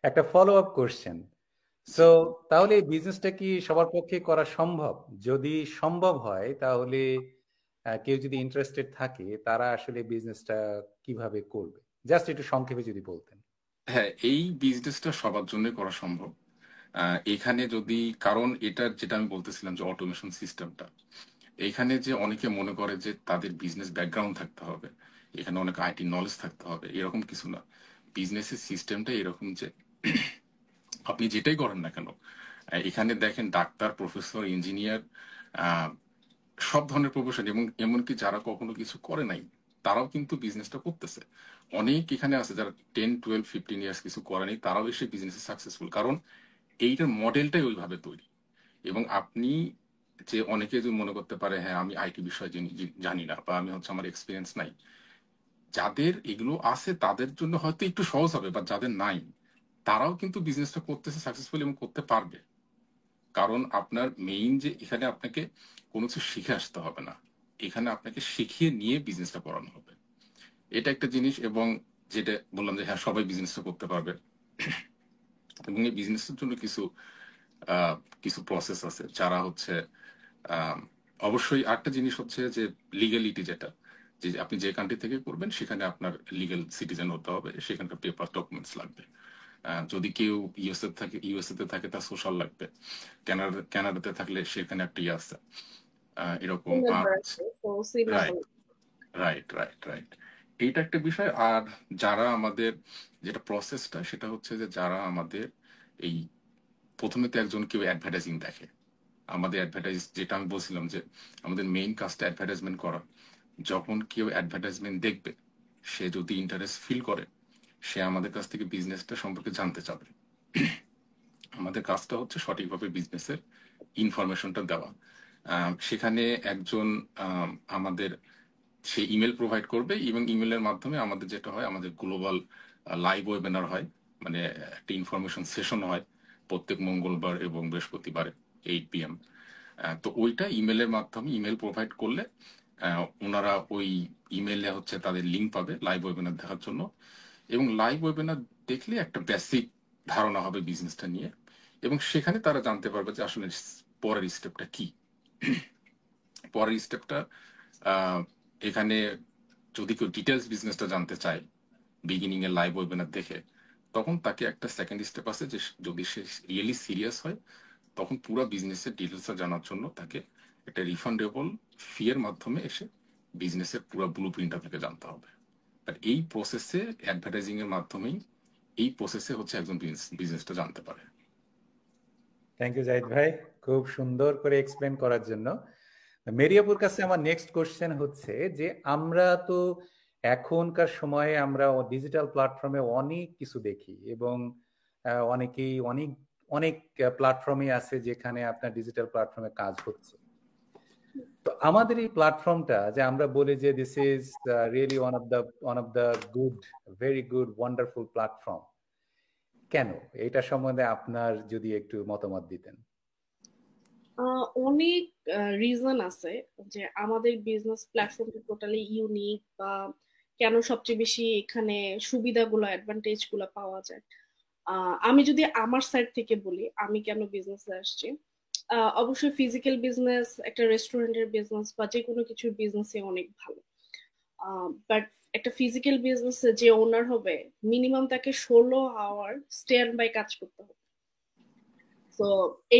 একটা ফলো আপ কোশ্চেন, সো তাহলে এই বিজনেসটা কি সবার পক্ষে করা সম্ভব? যদি সম্ভব হয় তাহলে কেউ যদি ইন্টারেস্টেড থাকে তারা আসলে বিজনেসটা কিভাবে করবে, জাস্ট একটু সংক্ষেপে যদি বলতেন। হ্যাঁ, এই বিজনেসটা সবার জন্য করা সম্ভব। এখানে যদি, কারণ এটা যেটা আমি বলতেছিলাম যে অটোমেশন সিস্টেমটা, এখানে যে অনেকে মনে করে যে তাদের বিজনেস ব্যাকগ্রাউন্ড থাকতে হবে, এখানে অনেক আইটি নলেজ থাকতে হবে, এরকম কিছু না। বিজনেসের সিস্টেমটা এরকম যে আপনি যেটাই করেন না কেন, এখানে দেখেন ডাক্তার, প্রফেসর, ইঞ্জিনিয়ার, সব ধরনের প্রফেশন, এবং এমনকি যারা কখনো কিছু করে নাই তারাও কিন্তু বিজনেসটা করতেছে। অনেক এখানে আছে যারা 10, 12, 15 ইয়ার্স কিছু করেনি, তারাও এসে বিজনেসে সাকসেসফুল, কারণ এইটার মডেলটাই ওইভাবে তৈরি। এবং আপনি, যে অনেকে যদি মনে করতে পারে হ্যাঁ আমি আইটি বিষয়ে জানি না, বা আমি হচ্ছে আমার এক্সপিরিয়েন্স নাই, যাদের এগুলো আছে তাদের জন্য হয়তো একটু সহজ হবে, বা যাদের নাই তারাও কিন্তু বিজনেসটা করতেছে সাকসেসফুল এবং করতে পারবে। কারণ আপনার মেইন যে এখানে আপনাকে কোনো কিছু শিখে আসতে হবে না, এখানে আপনাকে শিখিয়ে নিয়ে বিজনেসটা করানো হবে। এটা একটা জিনিস। এবং যেটা বললাম যে হ্যাঁ সবাই বিজনেসটা করতে পারবে, এবং এই বিজনেসের জন্য কিছু আহ, কিছু প্রসেস আছে, যারা হচ্ছে আহ, অবশ্যই আরেকটা জিনিস হচ্ছে যে লিগ্যালিটি, যেটা যে আপনি যে কান্ট্রি থেকে করবেন সেখানে আপনার লিগ্যাল সিটিজেন হতে হবে, সেখানকার পেপার ডকুমেন্টস লাগবে। যদি কেউ ইউএসএ তে থাকে তার সোশ্যাল লাগবে। কানাডাতে থাকলে সেখানে একটা ইয়ে আছে, এরকম। আর রাইট, রাইট, রাইট, রাইট, এইটা একটা বিষয়। আর যারা আমাদের, যেটা প্রসেসটা সেটা হচ্ছে যে যারা আমাদের এই, প্রথমে তো একজন কেউ অ্যাডভার্টাইজিং দেখে, আমাদের অ্যাডভার্টাইজ, যেটা আমি বলছিলাম যে আমাদের মেইন কাজটা অ্যাডভার্টাইজমেন্ট করা। যখন কেউ অ্যাডভার্টাইজমেন্ট দেখবে, সে যদি ইন্টারেস্ট ফিল করে, সে আমাদের কাছ থেকে বিজনেসটা সম্পর্কে জানতে চাবে। আমাদের কাজটা হচ্ছে সঠিকভাবে বিজনেসের ইনফরমেশনটা দেওয়া। সেখানে একজন আমাদের সে ইমেল প্রোভাইড করবে, এবং ইমেলের মাধ্যমে আমাদের যেটা হয়, আমাদের গ্লোবাল লাইভ ওয়েবিনার হয়, মানে একটা ইনফরমেশন সেশন হয় প্রত্যেক মঙ্গলবার এবং বৃহস্পতিবারে 8 PM। তো ওইটা ইমেলের মাধ্যমে, ইমেল প্রোভাইড করলে ওনারা ওই ইমেলে হচ্ছে তাদের লিঙ্ক পাবে লাইভ ওয়েবিনার দেখার জন্য। এবং লাইভ ওয়েবিনার দেখলে একটা বেসিক ধারণা হবে বিজনেসটা নিয়ে, এবং সেখানে তারা জানতে পারবে যে আসলে পরের স্টেপটা কি। পরের স্টেপটা এখানে, যদি কেউ ডিটেলস বিজনেসটা জানতে চায় বিগিনিং এর লাইভ ওয়েবিনার দেখে, তখন তাকে একটা সেকেন্ড স্টেপ আছে, যে যদি সে রিয়েলি সিরিয়াস হয়, তখন পুরো বিজনেসের ডিটেলসটা জানার জন্য তাকে একটা রিফান্ডেবল ফি এর মাধ্যমে এসে বিজনেসের পুরো ব্লু প্রিন্টটা থেকে জানতে হবে। আর এই প্রসেসে, অ্যাডভার্টাইজিং এর মাধ্যমেই এই প্রসেসে হচ্ছে একজন বিজনেসটা জানতে পারে। থ্যাংক ইউ জাহিদ ভাই, খুব সুন্দর করে এক্সপ্লেন করার জন্য। মেরিয়াপুর কাছে আমার নেক্সট কোশ্চেন হচ্ছে যে আমরা তো এখনকার সময়ে আমরা ডিজিটাল প্ল্যাটফর্মে অনেক কিছু দেখি, এবং অনেকেই অনেক অনেক প্ল্যাটফর্মে আছে যেখানে আপনার ডিজিটাল প্ল্যাটফর্মে কাজ হচ্ছে। তো আমাদের এই প্ল্যাটফর্মটা যে আমরা বলি যে this is really one of the good, very good, wonderful platform, কেন? এটা সম্বন্ধে আপনার যদি একটু মতামত দিতেন। অনেক রিজন আছে যে আমাদের বিজনেস প্ল্যাটফর্মটা টোটালি ইউনিক, বা কেন সবচেয়ে বেশি এখানে সুবিধাগুলো, অ্যাডভান্টেজ গুলো পাওয়া যায়। আমি যদি আমার সাইড থেকে বলি আমি কেন বিজনেসে আসছি। অবশ্যই ফিজিক্যাল বিজনেস, একটা রেস্টুরেন্টের বিজনেস বা যে কোনো কিছুর বিজনেসে অনেক ভালো। বাট একটা ফিজিক্যাল বিজনেসে যে ওনার হবে, মিনিমাম তাকে 16 আওয়ার স্ট্যান্ড বাই কাজ করতে হবে। তো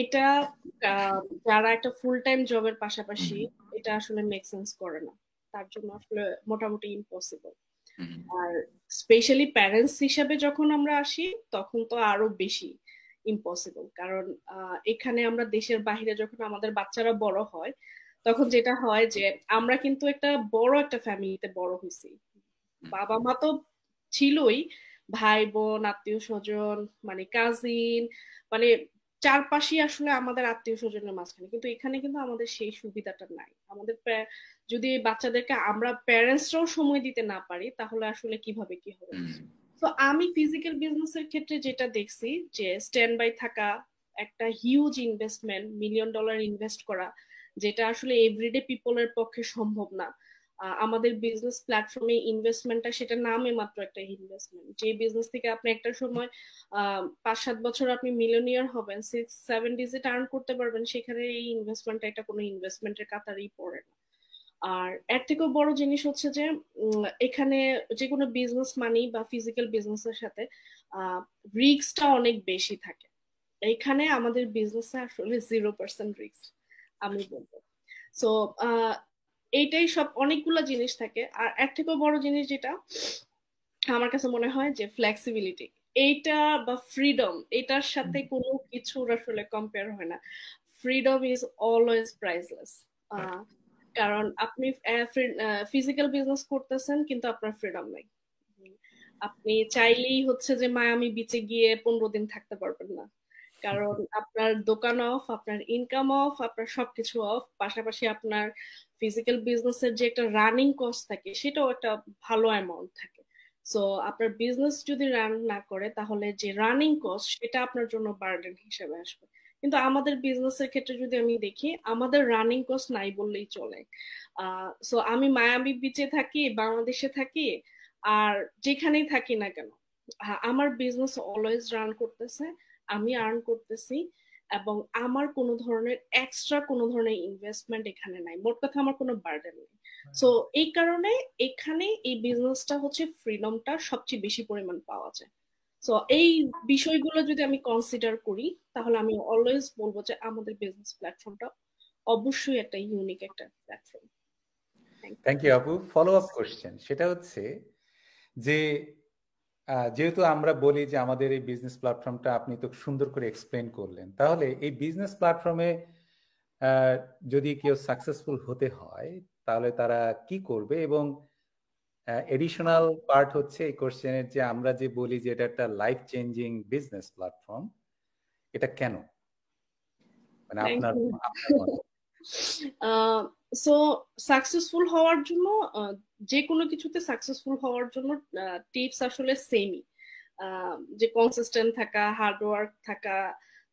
এটা যারা একটা ফুল টাইম জবের পাশাপাশি এটা আসলে মেক সেন্স করে না, তার জন্য আসলে মোটামুটি ইম্পসিবল। আর স্পেশালি প্যারেন্টস হিসাবে যখন আমরা আসি তখন তো আরো বেশি ইম্পসিবল, কারণ এখানে আমরা দেশের বাইরে যখন আমাদের বাচ্চারা বড় হয় তখন যেটা হয় যে আমরা কিন্তু একটা বড় একটা ফ্যামিলিতে বড় হয়েছি, বাবা মা তো ছিলই, ভাই বোন আত্মীয় স্বজন মানে কাজিন, মানে চারপাশে আসলে আমাদের আত্মীয় স্বজনের মাঝখানে, কিন্তু এখানে কিন্তু আমাদের সেই সুবিধাটা নাই। আমাদের যদি বাচ্চাদেরকে আমরা প্যারেন্টসরাও সময় দিতে না পারি তাহলে আসলে কিভাবে কি হবে। তো আমি ফিজিক্যাল বিজনেসের ক্ষেত্রে যেটা দেখছি যে স্ট্যান্ড বাই থাকা, একটা হিউজ ইনভেস্টমেন্ট, $1,000,000 ইনভেস্ট করা, যেটা আসলে এভরিডে পিপলের পক্ষে সম্ভব না। আমাদের বিজনেস প্ল্যাটফর্মে ইনভেস্টমেন্টটা সেটা নামে মাত্র একটা ইনভেস্টমেন্ট, যে বিজনেস থেকে আপনি একটা সময় 5-7 বছর আপনি মিলিয়নিয়ার হবেন, 6-7 ডিজিট আর্ন করতে পারবেন, সেখানে এই ইনভেস্টমেন্টটা এটা কোনো ইনভেস্টমেন্টের কাতারেই পড়ে না। আর এর থেকেও বড় জিনিস হচ্ছে যে এখানে যে কোনো বিজনেস মানি বা ফিজিক্যাল বিজনেসের সাথে রিস্কটা অনেক বেশি থাকে। এখানে আমাদের বিজনেসে আসলে 0% রিস্ক আমি বলবো। সো এইটাই সব অনেকগুলো জিনিস থাকে। আর এর থেকেও বড় জিনিস যেটা আমার কাছে মনে হয় যে ফ্লেক্সিবিলিটি, এইটা বা ফ্রিডম, এটার সাথে কোনো কিছুর আসলে কম্পেয়ার হয় না। Freedom is always priceless. কারণ আপনি ফিজিক্যাল বিজনেস করতেছেন কিন্তু আপনার ফ্রিডম নাই। আপনি চাইলেই হচ্ছে যে মায়ামি বিচে গিয়ে 15 দিন থাকতে পারবেন না, কারণ আপনার দোকান অফ, আপনার ইনকাম অফ, আপনার সবকিছু অফ। পাশাপাশি আপনার ফিজিক্যাল বিজনেসের যে একটা রানিং কস্ট থাকে সেটাও একটা ভালো অ্যামাউন্ট থাকে। সো আপনার বিজনেস যদি রান না করে তাহলে যে রানিং কস্ট সেটা আপনার জন্য বার্ডেন হিসেবে আসবে। কিন্তু আমাদের বিজনেসের ক্ষেত্রে যদি আমি দেখি, আমাদের রানিং কস্ট নাই বললেই চলে। সো আমি মায়ামি বিচে থাকি, বাংলাদেশে থাকি, আর যেখানেই থাকি না কেন আমার বিজনেস অলওয়েজ রান করতেছে, আমি আর্ন করতেছি, এবং আমার কোনো ধরনের এক্সট্রা কোনো ধরনের ইনভেস্টমেন্ট এখানে নাই। মোট কথা আমার কোনো বার্ডেন নেই। সো এই কারণে এখানে এই বিজনেসটা হচ্ছে ফ্রিডমটা সবচেয়ে বেশি পরিমাণ পাওয়া যায়। সো এই বিষয়গুলো যদি আমি কনসিডার করি তাহলে আমি অলওয়েজ বলবো যে আমাদের বিজনেস প্ল্যাটফর্মটা অবশ্যই একটা ইউনিক একটা প্ল্যাটফর্ম। থ্যাংক ইউ আপু। ফলো আপ কোশ্চেন সেটা হচ্ছে যে যেহেতু আমরা বলি যে আমাদের এই বিজনেস প্ল্যাটফর্মটা আপনি তো সুন্দর করে এক্সপ্লেন করলেন, তাহলে এই বিজনেস প্ল্যাটফর্মে যদি কেউ সাকসেসফুল হতে হয় তাহলে তারা কি করবে? এবং এডিশনাল পার্ট হচ্ছে এই কোশ্চেনের যে আমরা যে বলি যে এটা একটা লাইফ চেঞ্জিং বিজনেস প্ল্যাটফর্ম, এটা কেন? মানে আপনার সো সাকসেসফুল হওয়ার জন্য যে কোনো কিছুতে সাকসেসফুল হওয়ার জন্য টিপস আসলে সেমই, যে কনসিস্টেন্ট থাকা, হার্ড ওয়ার্ক থাকা,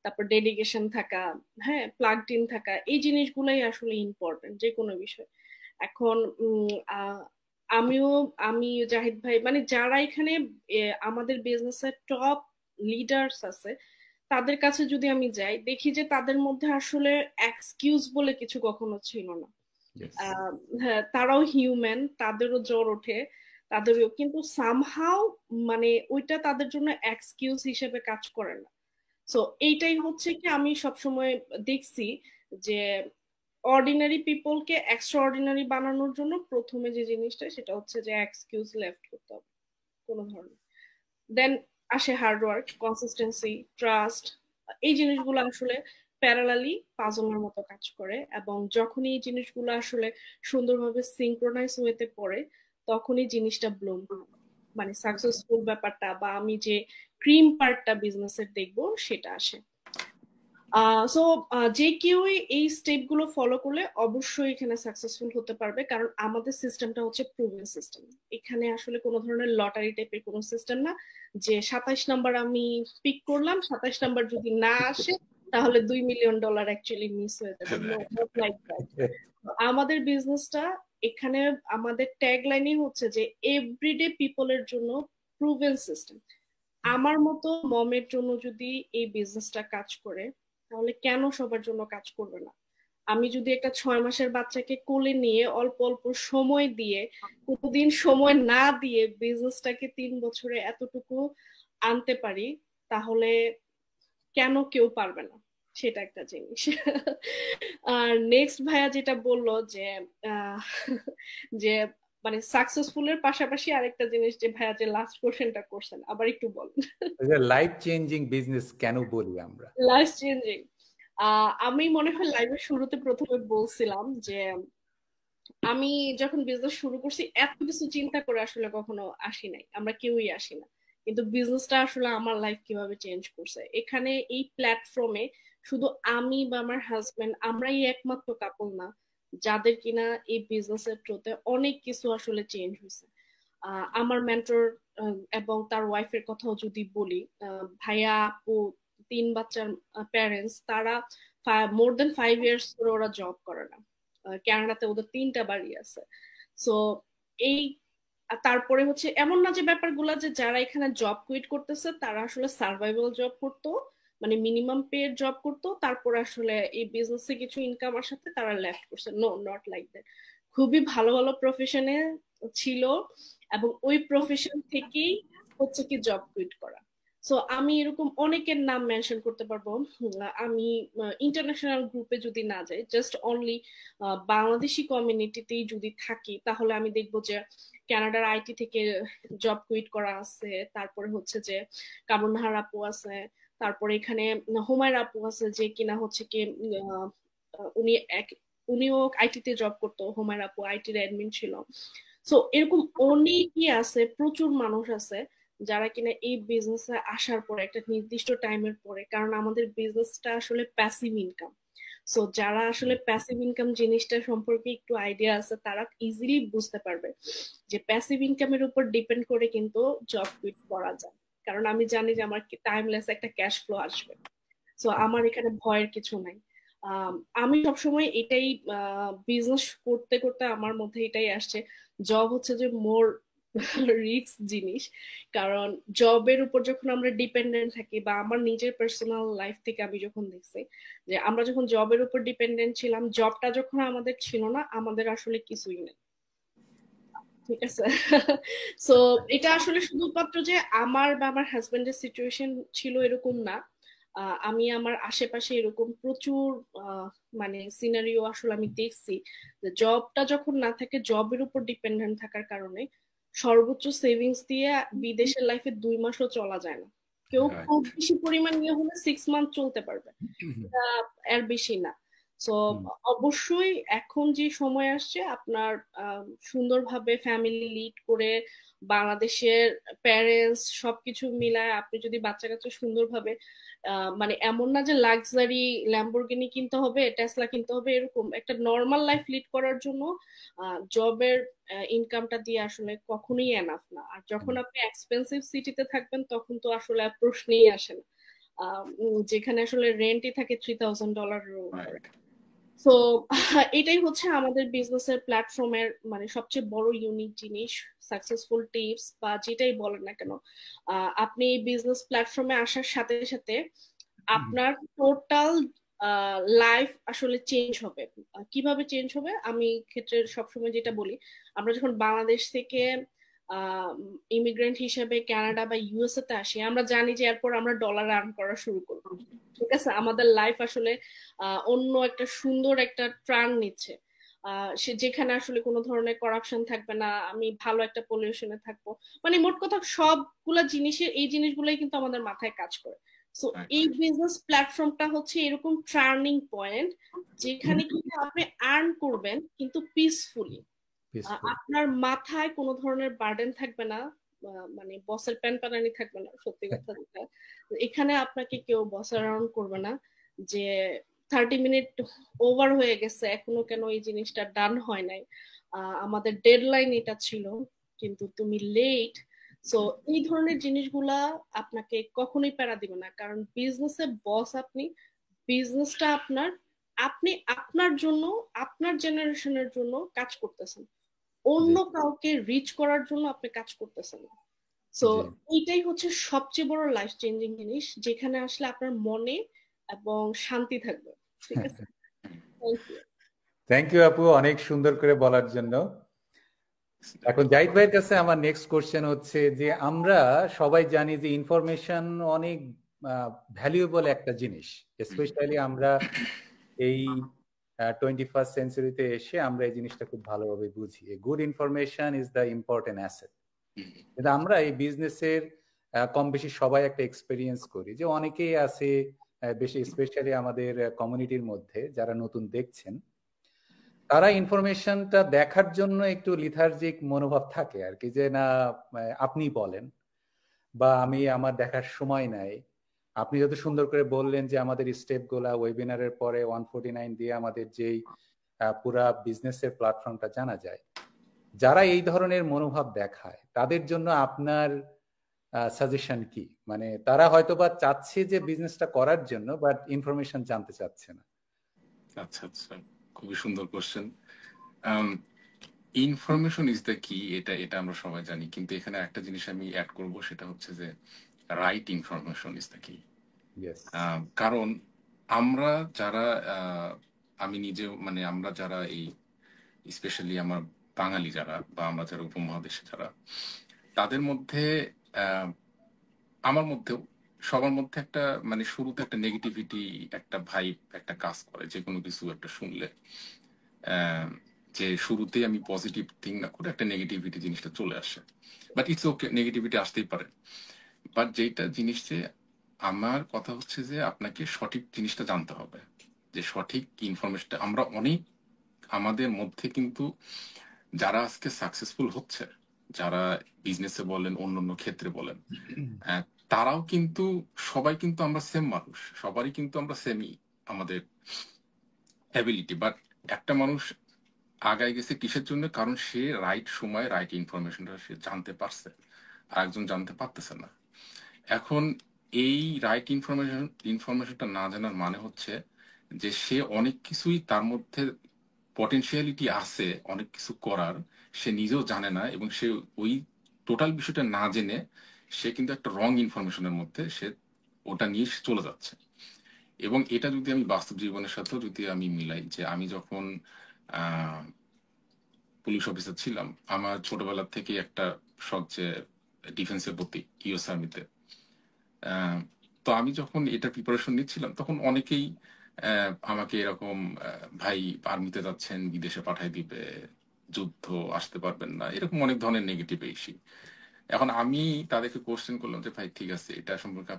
তারপর ডেডিকেশন থাকা, হ্যাঁ প্লাগড ইন থাকা, এই জিনিসগুলাই আসলে ইম্পর্টেন্ট যে কোনো বিষয়। এখন আমি জাহিদ ভাই মানে যারা এখানে আমাদের বিজনেসের টপ লিডার্স আছে তাদের কাছে যদি আমি যাই দেখি যে তাদের মধ্যে আসলে এক্সকিউজ বলে কিছু কখনো ছিল না। হ্যাঁ তারাও হিউম্যান, তাদেরও জ্বর ওঠে, তাদেরও, কিন্তু সামহাও মানে ওইটা তাদের জন্য এক্সকিউজ হিসেবে কাজ করে না। সো এইটাই হচ্ছে কি আমি সবসময় দেখছি যে অর্ডিনারি পিপলকে এক্সট্রা অর্ডিনারি বানানোর জন্য প্রথমে যে জিনিসটা সেটা হচ্ছে যে এক্সকিউজ লেফট করতে হবে কোনো ধরনের। দেন আসে হার্ডওয়ার্ক, কনসিস্টেন্সি, ট্রাস্ট, এই জিনিসগুলো আসলে প্যারালালি পাজলের মতো কাজ করে, এবং যখনই এই জিনিসগুলো আসলে সুন্দরভাবে সিঙ্ক্রোনাইজ হতে পড়ে তখনই জিনিসটা ব্লুম হয়, মানে সাকসেসফুল ব্যাপারটা বা আমি যে ক্রিম পার্টটা বিজনেসের দেখবো সেটা আসে। সো যে কেউই এই স্টেপ গুলো ফলো করলে অবশ্যই এখানে সাকসেসফুল হতে পারবে, কারণ আমাদের সিস্টেমটা হচ্ছে প্রুভেন সিস্টেম। এখানে আসলে কোনো ধরনের লটারি টাইপের কোনো সিস্টেম না যে 27 নাম্বার আমি পিক করলাম, 27 নাম্বার যদি না আসে তাহলে $2 মিলিয়ন অ্যাকচুয়ালি মিস হয়ে যাবে। আমাদের বিজনেসটা এখানে আমাদের ট্যাগ লাইনই হচ্ছে যে এভরিডে পিপলের জন্য প্রুভেন সিস্টেম। আমার মতো মমের জন্য যদি এই বিজনেসটা কাজ করে তাহলে কেন সবার জন্য কাজ করবে না? আমি যদি একটা 6 মাসের বাচ্চাকে কোলে নিয়ে অল্প অল্প সময় দিয়ে, কোনোদিন সময় না দিয়ে বিজনেসটাকে 3 বছরে এতটুকু আনতে পারি, তাহলে কেন কেউ পারবে না? সেটা একটা জিনিস। আর নেক্সট ভাইয়া যেটা বললো যে আহ, যে মানে সাকসেসফুলের পাশাপাশি আরেকটা জিনিস যে ভাইয়া যে লাস্ট কোশ্চেনটা করছেন আবার একটু বলেন। লাইফ চেঞ্জিং বিজনেস কেন বলি আমরা? লাইফ চেঞ্জিং, আমি মনে হয় লাইফের শুরুতে প্রথমে বলছিলাম যে আমি যখন বিজনেস শুরু করছি এত কিছু চিন্তা করে আসলে কখনো আসি নাই, আমরা কেউই আসি না। কিন্তু বিজনেসটা আসলে আমার লাইফ কিভাবে চেঞ্জ করছে, এখানে এই প্ল্যাটফর্মে শুধু আমি বা আমার হাজবেন্ড আমরাই একমাত্র কাপল না যাদের কিনা এই বিজনেসের থ্রুতে অনেক কিছু আসলে চেঞ্জ হয়েছে। আমার মেন্টর এবং তার ওয়াইফের কথাও যদি বলি, ভাইয়া আপু 3 বাচ্চার প্যারেন্টস, তারা মোর দেন 5 ইয়ার্স ধরে ওরা জব করে না। কানাডাতে ওদের 3টা বাড়ি আছে। সো এই তারপরে হচ্ছে এমন না যে ব্যাপারগুলা যে যারা এখানে জব কুইট করতেছে তারা আসলে সার্ভাইভাল জব করতো, মানে মিনিমাম পে জব করতো, তারপরে আসলে এই বিজনেসে কিছু ইনকাম আসাতে তারা লেফট করছে। No, not like that. খুবই ভালো ভালো প্রফেশনে ছিল এবং ওই প্রফেশন থেকেই হচ্ছে কি জব কুইট করা। সো আমি এরকম অনেকের নাম মেনশন করতে পারবো। আমি ইন্টারন্যাশনাল গ্রুপে যদি না যাই, জাস্ট অনলি বাংলাদেশি কমিউনিটিতেই যদি থাকি, তাহলে আমি দেখবো যে কানাডার আইটি থেকে জব কুইট করা আছে, তারপরে হচ্ছে যে কামরুন্নাহার আপু আছে, তারপরে এখানে হুমায়রা আপু আছে যে কিনা হচ্ছে কি আহ, উনি উনিও আইটিতে জব করতো, হুমায়রা আপু আইটির অ্যাডমিন ছিল। সো এরকম অনেকই আছে, প্রচুর মানুষ আছে যারা কিনা এই বিজনেসে আসার পরে একটা নির্দিষ্ট টাইমের পরে, কারণ আমাদের বিজনেসটা আসলে প্যাসিভ ইনকাম। সো যারা আসলে প্যাসিভ ইনকাম জিনিসটা সম্পর্কে একটু আইডিয়া আছে তারা ইজিলি বুঝতে পারবে যে প্যাসিভ ইনকামের উপর ডিপেন্ড করে কিন্তু জব কুইট করা যায়। কারণ আমি জানি যে আমার টাইমলেস একটা ক্যাশ ফ্লো আসবে। সো আমার এখানে ভয়ের কিছু নাই। আমি সবসময় এটাই বিজনেস করতে করতে আমার মধ্যে এটাই আসছে, জব হচ্ছে যে মোর রিস্ক জিনিস। কারণ জবের উপর যখন আমরা ডিপেন্ডেন্ট থাকি, বা আমার নিজের পার্সোনাল লাইফ থেকে আমি যখন দেখছি যে আমরা যখন জবের উপর ডিপেন্ডেন্ট ছিলাম, জবটা যখন আমাদের ছিল না, আমাদের আসলে কিছুই নেই। ঠিক আছে। সো এটা আসলে শুধুমাত্র যে আমার বা আমার হাজবেন্ডের সিচুয়েশন ছিল এরকম না। আমি আমার আশেপাশে এরকম প্রচুর মানে সিনারিও আসলে আমি দেখছি যে জবটা যখন না থাকে, জবের উপর ডিপেন্ডেন্ট থাকার কারণে সর্বোচ্চ সেভিংস দিয়ে বিদেশের লাইফে 2 মাসও চলা যায় না। কেউ খুব বেশি পরিমাণ নিয়ে হলে 6 মান্থ চলতে পারবে, এর বেশি না। সো অবশ্যই এখন যে সময় আসছে আপনার সুন্দরভাবে ফ্যামিলি লিড করে বাংলাদেশের প্যারেন্টস সবকিছু মিলায় আপনি যদি বাচ্চা কাচ্চা সুন্দরভাবে মানে এমন না যে লাক্সারি ল্যাম্বরগিনি কিনতে হবে, টেসলা কিনতে হবে, এরকম একটা নর্মাল লাইফ লিড করার জন্য জবের ইনকামটা দিয়ে আসলে কখনোই এনাফ না। আর যখন আপনি এক্সপেন্সিভ সিটিতে থাকবেন তখন তো আসলে আর প্রশ্নই আসে না, যেখানে আসলে রেন্টই থাকে $3,000 উপরে। তো এটাই হচ্ছে আমাদের বিজনেসের প্ল্যাটফর্মের মানে সবচেয়ে বড় ইউনিক জিনিস, সাকসেসফুল টিপস বা যেটাই বলেন না কেন। আপনি এই বিজনেস প্ল্যাটফর্মে আসার সাথে সাথে আপনার টোটাল লাইফ আসলে চেঞ্জ হবে। কিভাবে চেঞ্জ হবে, আমি ক্ষেত্রে সবসময় যেটা বলি, আমরা যখন বাংলাদেশ থেকে ইমিগ্রেন্ট হিসেবে কানাডা বা ইউএসএ তে আসি, আমরা জানি যে এরপর আমরা ডলার আর্ন করা শুরু করবো। ঠিক আছে, আমাদের লাইফ আসলে অন্য একটা সুন্দর একটা ট্রান নিচ্ছে, সে যেখানে আসলে কোনো ধরনের করাপশন থাকবে না, আমি ভালো একটা পলিউশনে থাকবো। মানে মোট কথা সবগুলা জিনিসের এই জিনিসগুলাই কিন্তু আমাদের মাথায় কাজ করে। সো এই বিজনেস প্ল্যাটফর্মটা হচ্ছে এরকম টার্নিং পয়েন্ট যেখানে কিন্তু আপনি আর্ন করবেন কিন্তু পিসফুলি। আপনার মাথায় কোনো ধরনের বার্ডেন থাকবে না, মানে বসের প্যান প্যানানি থাকবে না। সত্যি কথা যেটা, এখানে আপনাকে কেউ বস অ্যারাউন্ড করবে না যে 30 মিনিট ওভার হয়ে গেছে এখনো কেন এই জিনিসটা ডান হয় নাই, আমাদের ডেডলাইন এটা ছিল কিন্তু তুমি লেট। সো এই ধরনের জিনিসগুলা আপনাকে কখনোই প্যারা দিবে না, কারণ বিজনেসে বস আপনি, বিজনেসটা আপনার, আপনি আপনার জন্য, আপনার জেনারেশনের জন্য কাজ করতেছেন, অন্য কাউকে রিচ করার জন্য আপনি কাজ করতেছেন না। সো এইটাই হচ্ছে সবচেয়ে বড় লাইফ চেঞ্জিং জিনিস, যেখানে আসলে আপনার মনে এবং শান্তি থাকবে। ঠিক আছে, থ্যাংক ইউ আপু অনেক সুন্দর করে বলার জন্য। এখন জাহিদ ভাইয়ের কাছে আমার নেক্সট কোশ্চেন হচ্ছে যে আমরা সবাই জানি যে ইনফরমেশন অনেক ভ্যালুয়েবল একটা জিনিস, স্পেশালি আমরা এই 21st সেঞ্চুরিতে এসে আমরা এই জিনিসটা খুব ভালোভাবে বুঝি। Good information is the important asset. কিন্তু আমরা এই বিজনেসের কম বেশি সবাই একটা এক্সপেরিয়েন্স করি যে অনেকেই আছে, বেশি স্পেশালি আমাদের কমিউনিটির মধ্যে যারা নতুন দেখছেন, তারা ইনফরমেশনটা দেখার জন্য একটু লিথার্জিক মনোভাব থাকে আর কি, যে না আপনি বলেন, বা আমি আমার দেখার সময় নাই। আপনি যত সুন্দর করে বললেন যে আমাদের স্টেপগুলা ওয়েবিনারের পরে 149 দিয়ে আমাদের যেই পুরা বিজনেসের প্ল্যাটফর্মটা জানা যায়, যারা এই ধরনের মনোভাব দেখায় তাদের জন্য আপনার সাজেশন কি? মানে তারা হয়তোবা চাচ্ছে যে বিজনেসটা করার জন্য, বাট ইনফরমেশন জানতে চাচ্ছে না। আচ্ছা আচ্ছা, খুবই সুন্দর কোশ্চেন। ইনফরমেশন ইজ দ্য কি, এটা আমরা সবাই জানি, কিন্তু এখানে একটা জিনিস আমি অ্যাড করব, সেটা হচ্ছে যে রাইট ইনফরমেশন ইজ দ্য কি। কারণ আমরা যারা আমি নিজে মানে আমরা যারা এই স্পেশালি আমার বাঙালি যারা বা আমরা যারা উপমহাদেশে যারা, তাদের মধ্যে আমার মধ্যেও সবার মধ্যে একটা মানে শুরুতে একটা নেগেটিভিটি, একটা ভাইব, একটা কাজ করে যে কোনো কিছু একটা শুনলে, যে শুরুতেই আমি পজিটিভ থিঙ্ক না করে একটা নেগেটিভিটি জিনিসটা চলে আসে। বাট ইটস ওকে, নেগেটিভিটি আসতেই পারে। বাট যেটা জিনিস, যে আমার কথা হচ্ছে যে আপনাকে সঠিক জিনিসটা জানতে হবে, যে সঠিক ইনফরমেশনটা আমরা অনেক আমাদের মধ্যে কিন্তু যারা আজকে সাকসেসফুল হচ্ছে, যারা বিজনেসে বলেন অন্যান্য ক্ষেত্রে বলেন, তারাও কিন্তু সবাই কিন্তু আমরা সেম মানুষ, সবারই কিন্তু আমরা সেমই আমাদের অ্যাবিলিটি। বাট একটা মানুষ আগায় গেছে কিসের জন্য? কারণ সে রাইট সময় রাইট ইনফরমেশনটা সে জানতে পারছে, আর একজন জানতে পারতেছে না। এখন এই রাইট ইনফরমেশনটা না জানার মানে হচ্ছে যে সে অনেক কিছুই তার মধ্যে পটেনশিয়ালিটি আছে অনেক কিছু করার, সে নিজেও জানে না, এবং সে ওই টোটাল বিষয়টা না জেনে সে কিন্তু একটা রং ইনফরমেশনের মধ্যে সে ওটা নিয়ে সে চলে যাচ্ছে। এবং এটা যদি আমি বাস্তব জীবনের সাথেও যদি আমি মিলাই, যে আমি যখন পুলিশ অফিসার ছিলাম, আমার ছোটবেলা থেকে একটা শখ যে ডিফেন্সের প্রতি, ইউএস আর্মিতে। তো আমি যখন এটা প্রিপারেশন নিচ্ছিলাম তখন অনেকেই আমাকে এরকম ভাই আর্মিতে যাচ্ছেন, বিদেশে পাঠাই দিবে, যুদ্ধ, আসতে পারবেন না, এরকম অনেক ধরনের নেগেটিভ ইস্যু। এখন আমি তাদেরকে কোশ্চেন করলাম যে ভাই ঠিক আছে, এটা সম্পর্কে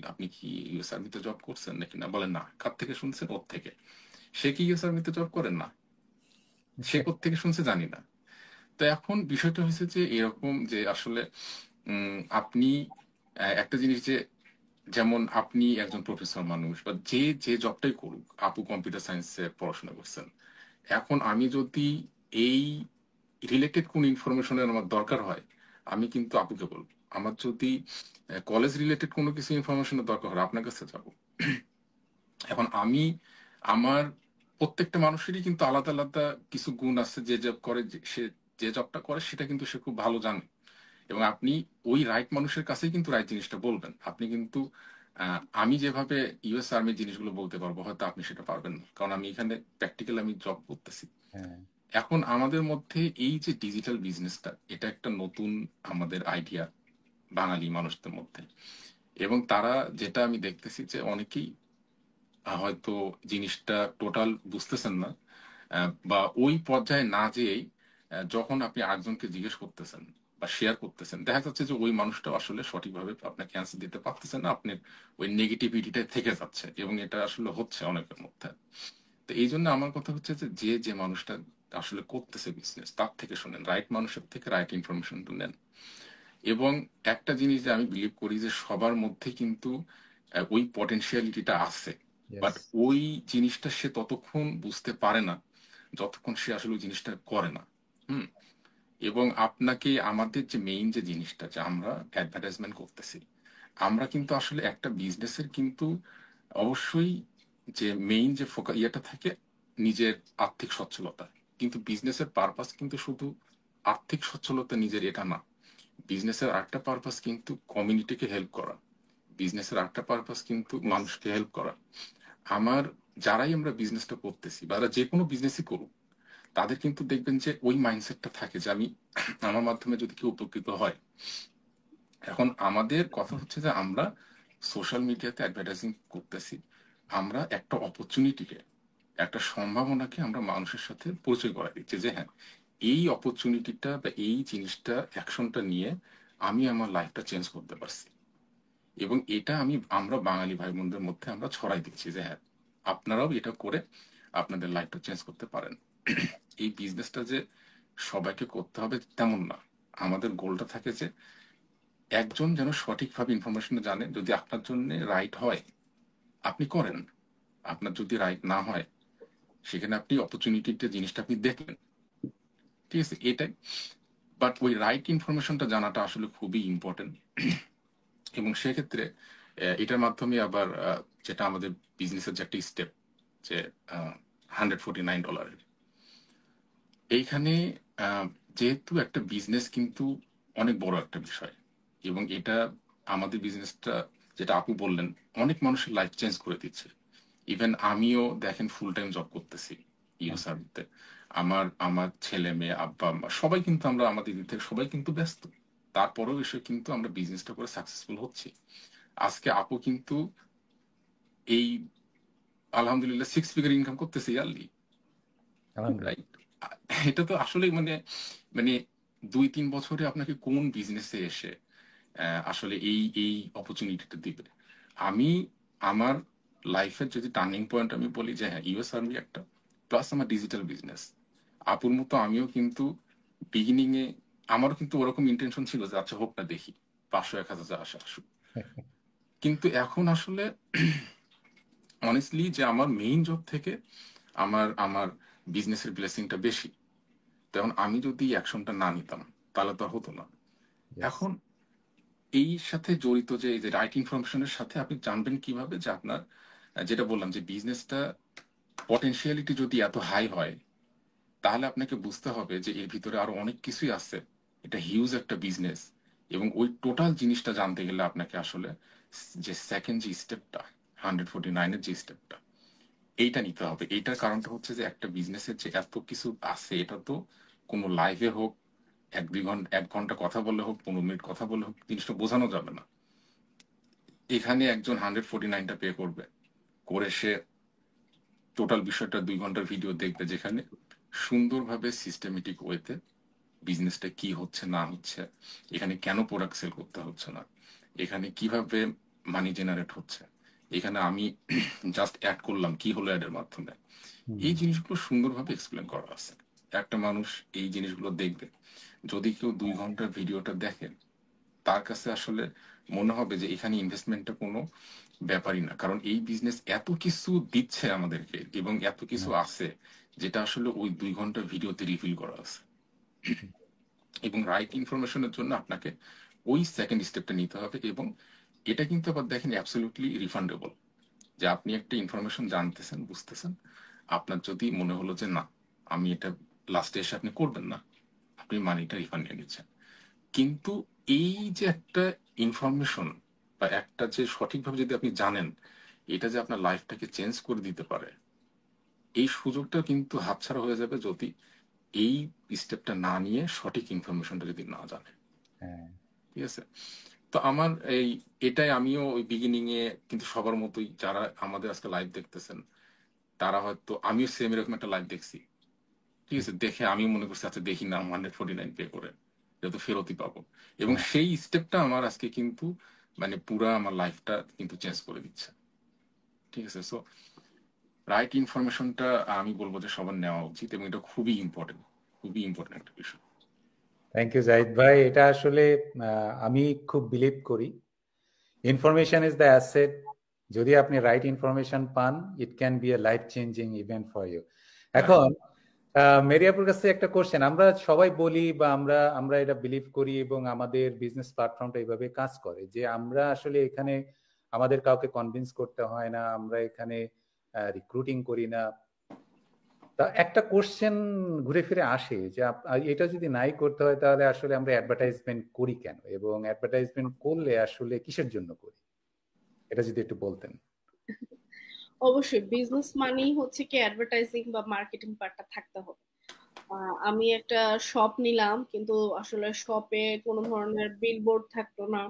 আপনি কি ইউএস আর্মিতে জব করছেন নাকি? না। বলেন না। কার থেকে শুনছেন? ওর থেকে। সে কি ইউএস আর্মিতে জব করেন? না। সে কোত্থেকে শুনছে জানি না। তো এখন বিষয়টা হয়েছে যে এরকম যে আসলে আপনি একটা জিনিস, যে যেমন আপনি একজন প্রফেসর মানুষ বা যে যে জবটাই করুক, আপু কম্পিউটার সায়েন্সে পড়াশোনা করছেন, এখন আমি যদি এই রিলেটেড কোন ইনফরমেশনের আমার দরকার হয়, আমি কিন্তু আপুকে বলবো। আমার যদি কলেজ রিলেটেড কোনো কিছু ইনফরমেশনের দরকার হয়, আপনার কাছে যাব। এখন আমি আমার প্রত্যেকটা মানুষেরই কিন্তু আলাদা আলাদা কিছু গুণ আছে, যে জব করে, সে যে জবটা করে সেটা কিন্তু সে খুব ভালো জানে, এবং আপনি ওই রাইট মানুষের কাছেই কিন্তু রাইট জিনিসটা বলবেন। আপনি কিন্তু আমি যেভাবে ইউএস আর্মির জিনিসগুলো বলতে পারবো, হয়তো আপনি সেটা পারবেন না, কারণ আমি এখানে প্র্যাকটিক্যাল আমি জব করতেছি। এখন আমাদের মধ্যে এই যে ডিজিটাল বিজনেসটা, এটা একটা নতুন আমাদের আইডিয়া বাঙালি মানুষদের মধ্যে, এবং তারা যেটা আমি দেখতেছি যে অনেকেই হয়তো জিনিসটা টোটাল বুঝতেছেন না, বা ওই পর্যায়ে না যেয়েই যখন আপনি আরেকজনকে জিজ্ঞেস করতেছেন বা শেয়ার করতেছেন, দেখা যাচ্ছে যে ওই মানুষটা আসলে সঠিকভাবে আপনাকে অ্যান্সার দিতে পারতেছেন না, আপনার ওই নেগেটিভিটিটা থেকে যাচ্ছে, এবং এটা আসলে হচ্ছে অনেকের মধ্যে। তো এই জন্য আমার কথা হচ্ছে যে যে যে মানুষটা আসলে করতেছে বিজনেস, তার থেকে শোনেন, রাইট মানুষের থেকে রাইট ইনফরমেশনটা নেন। এবং একটা জিনিস যে আমি বিলিভ করি, যে সবার মধ্যে কিন্তু ওই পটেনশিয়ালিটিটা আছে, বাট ওই জিনিসটা সে ততক্ষণ বুঝতে পারে না যতক্ষণ সে আসলে ওই জিনিসটা করে না। এবং আপনাকে আমাদের যে মেইন যে জিনিসটা, যে আমরা অ্যাডভার্টাইজমেন্ট করতেছি, আমরা কিন্তু আসলে একটা বিজনেসের কিন্তু অবশ্যই যে মেইন যে ইয়েটা থাকে নিজের আর্থিক সচ্ছলতা, কিন্তু বিজনেসের পারপাস কিন্তু শুধু আর্থিক সচ্ছলতা নিজের এটা না। বিজনেসের আরেকটা পারপাস কিন্তু কমিউনিটিকে হেল্প করা, বিজনেসের আরেকটা পারপাস কিন্তু মানুষকে হেল্প করা। আমার যারাই আমরা বিজনেসটা করতেছি বা যে কোনো বিজনেসই করুক, তাদের কিন্তু দেখবেন যে ওই মাইন্ডসেটটা থাকে যে আমি আমার মাধ্যমে যদি কেউ উপকৃত হয়। এখন আমাদের কথা হচ্ছে যে আমরা সোশ্যাল মিডিয়াতে অ্যাডভার্টাইজিং করতেছি, আমরা একটা অপরচুনিটিকে, একটা সম্ভাবনাকে আমরা মানুষের সাথে পরিচয় করা দিচ্ছি যে হ্যাঁ, এই অপরচুনিটিটা বা এই জিনিসটা, অ্যাকশনটা নিয়ে আমি আমার লাইফটা চেঞ্জ করতে পারছি। এবং এটা আমরা বাঙালি ভাই বোনদের মধ্যে আমরা ছড়াই দিচ্ছি যে হ্যাঁ, আপনারাও এটা করে আপনাদের লাইফটা চেঞ্জ করতে পারেন। এই বিজনেসটা যে সবাইকে করতে হবে তেমন না। আমাদের গোলটা থাকে যে একজন যেন সঠিকভাবে ইনফরমেশন জানে, যদি আপনার জন্য রাইট হয় আপনি করেন, আপনার যদি রাইট না হয় সেখানে আপনি অপরচুনিটিতে জিনিসটা আপনি দেখলেন, ঠিক আছে, এটাই। বাট ওই রাইট ইনফরমেশনটা জানাটা আসলে খুবই ইম্পর্টেন্ট। এবং সেক্ষেত্রে এটার মাধ্যমে আবার যেটা আমাদের বিজনেসের যে একটা স্টেপ, যে $149, এইখানে যেহেতু একটা বিজনেস কিন্তু অনেক বড় একটা বিষয়, এবং এটা আমাদের বিজনেসটা, যেটা আপু বললেন, অনেক মানুষের লাইফ চেঞ্জ করে দিচ্ছে। ইভেন আমিও দেখেন ফুল টাইম জব করতেছি ইউসার্ভিতে, আমার আমার ছেলে মেয়ে আব্বা আম্মা সবাই কিন্তু, আমরা আমাদের দিক থেকে সবাই কিন্তু ব্যস্ত, তারপরেও এসে কিন্তু আমরা বিজনেসটা করে সাকসেসফুল হচ্ছি। আজকে আপু কিন্তু এই আলহামদুলিল্লাহ 6 ফিগার ইনকাম করতেছে ইয়ারলি, আলহামদুলিল্লাহ। রাইট? এটা তো আসলে মানে মানে 2-3 বছরে আপনাকে কোন বিজনেসে এসে আসলে এই এই অপরচুনিটিটা দিবে? আমি আমার লাইফের যদি টার্নিং পয়েন্ট আমি বলি যে হ্যাঁ, ইউএস আর্মি একটা, প্লাস আমার ডিজিটাল বিজনেস। আপুর মতো আমিও কিন্তু বিগিনিং এ আমারও কিন্তু ওরকম ইন্টেনশন ছিল যে আচ্ছা হোক না, দেখি 500-1000 যা আসা আসুক। কিন্তু এখন আসলে অনেস্টলি যে আমার মেইন জব থেকে আমার আমার বিজনেসের ব্লেসিংটা বেশি। তেমন আমি যদি অ্যাকশনটা না নিতাম তাহলে তো আর হতো না। Yes. এখন এই সাথে জড়িত যে এই যে রাইট ইনফরমেশনের সাথে আপনি জানবেন কিভাবে যে আপনার, যেটা বললাম যে বিজনেসটা পটেনশিয়ালিটি যদি এত হাই হয়, তাহলে আপনাকে বুঝতে হবে যে এর ভিতরে আরো অনেক কিছুই আছে, এটা হিউজ একটা বিজনেস। এবং ওই টোটাল জিনিসটা জানতে গেলে আপনাকে আসলে যে সেকেন্ড যে স্টেপটা, 149-এর যে স্টেপটা, এইটা নিতে হবে। এইটার কারণটা হচ্ছে যে একটা বিজনেসের যে এত কিছু আছে, এটা তো কোনো লাইভে হোক, 1-2 ঘন্টা 1 ঘন্টা কথা বললে হোক, 15 মিনিট কথা বললে হোক, জিনিসটা বোঝানো যাবে না। এখানে একজন 149টা পে করবে, করে সে টোটাল বিষয়টা 2 ঘন্টার ভিডিও দেখবে, যেখানে সুন্দরভাবে সিস্টেমেটিক ওয়েতে বিজনেসটা কি হচ্ছে না হচ্ছে, এখানে কেন প্রোডাক্ট সেল করতে হচ্ছে না, এখানে কিভাবে মানি জেনারেট হচ্ছে, এখানে আমি জাস্ট অ্যাড করলাম, কি হলো অ্যাডের মাধ্যমে, এই জিনিসগুলো সুন্দরভাবে এক্সপ্লেন করা আছে। একটা মানুষ এই জিনিসগুলো দেখবে, যদি কেউ 2 ঘন্টার ভিডিওটা দেখে, তার কাছে আসলে মনে হবে যে এখানে ইনভেস্টমেন্টটা কোনো ব্যাপারই না, কারণ এই বিজনেস এত কিছু দিচ্ছে আমাদেরকে এবং এত কিছু আছে যেটা আসলে ওই 2 ঘন্টার ভিডিওতে রিভিল করা আছে। এবং রাইট ইনফরমেশনের জন্য আপনাকে ওই সেকেন্ড স্টেপটা নিতে হবে। এবং এটা কিন্তু আবার দেখেন অ্যাবসলিউটলি রিফান্ডেবল, যে আপনি একটা ইনফরমেশন জানতেছেন, বুঝতেছেন, আপনার যদি মনে হলো যে না, আমি এটা লাস্টে এসে আপনি করবেন না, আপনি মানিটা রিফান্ড নিয়ে নিচ্ছেন। কিন্তু এই যে একটা ইনফরমেশন বা একটা যে সঠিকভাবে যদি আপনি জানেন, এটা যে আপনার লাইফটাকে চেঞ্জ করে দিতে পারে, এই সুযোগটা কিন্তু হাতছাড়া হয়ে যাবে যদি এই স্টেপটা না নিয়ে সঠিক ইনফরমেশনটা যদি না জানে। হ্যাঁ। ঠিক আছে? তো আমার এটাই, আমিও ওই বিগিনিং এ কিন্তু সবার মতোই যারা আমাদের আজকে লাইভ দেখতেছেন, তারা হয়তো, আমিও সেম এরকম একটা লাইভ দেখছি, ঠিক আছে, দেখে আমি মনে করছি আচ্ছা দেখি না, 149 পে করে যেহেতু ফেরতই পাবো। এবং হ্যাঁ। সেই স্টেপটা আমার আজকে কিন্তু মানে পুরা আমার লাইফটা কিন্তু চেঞ্জ করে দিচ্ছে। ঠিক আছে? সো রাইট ইনফরমেশনটা আমি বলবো যে সবার নেওয়া উচিত, এবং এটা খুবই ইম্পর্টেন্ট, খুবই ইম্পর্টেন্ট একটা বিষয়। থ্যাংক ইউ জাহিদ ভাই। এটা আসলে আমি খুব বিলিভ করি, ইনফরমেশন ইজ দ্য অ্যাসেট। যদি আপনি রাইট ইনফরমেশন পান, it can be a life changing event for you. এখন মেরিয়াপুর কাছে একটা কোশ্চেন, আমরা সবাই বলি বা আমরা আমরা এটা বিলিভ করি এবং আমাদের বিজনেস প্ল্যাটফর্মটা এইভাবে কাজ করে যে আমরা আসলে এখানে আমাদের কাউকে কনভিন্স করতে হয় না, আমরা এখানে রিক্রুটিং করি না। তা একটা কোশ্চেন ঘুরে ফিরে আসে যে এটা যদি নাই করতে হয় তাহলে আসলে আমরা অ্যাডভার্টাইজমেন্ট করি কেন, এবং অ্যাডভার্টাইজমেন্ট করলে আসলে কিসের জন্য করি, এটা যদি একটু বলতেন। অবশ্যই বিজনেস মানেই হচ্ছে কি অ্যাডভার্টাইজিং বা মার্কেটিং পার্টটা থাকতে হবে। আমি একটা শপ নিলাম, কিন্তু আসলে শপে কোনো ধরনের বিলবোর্ড থাকলো না,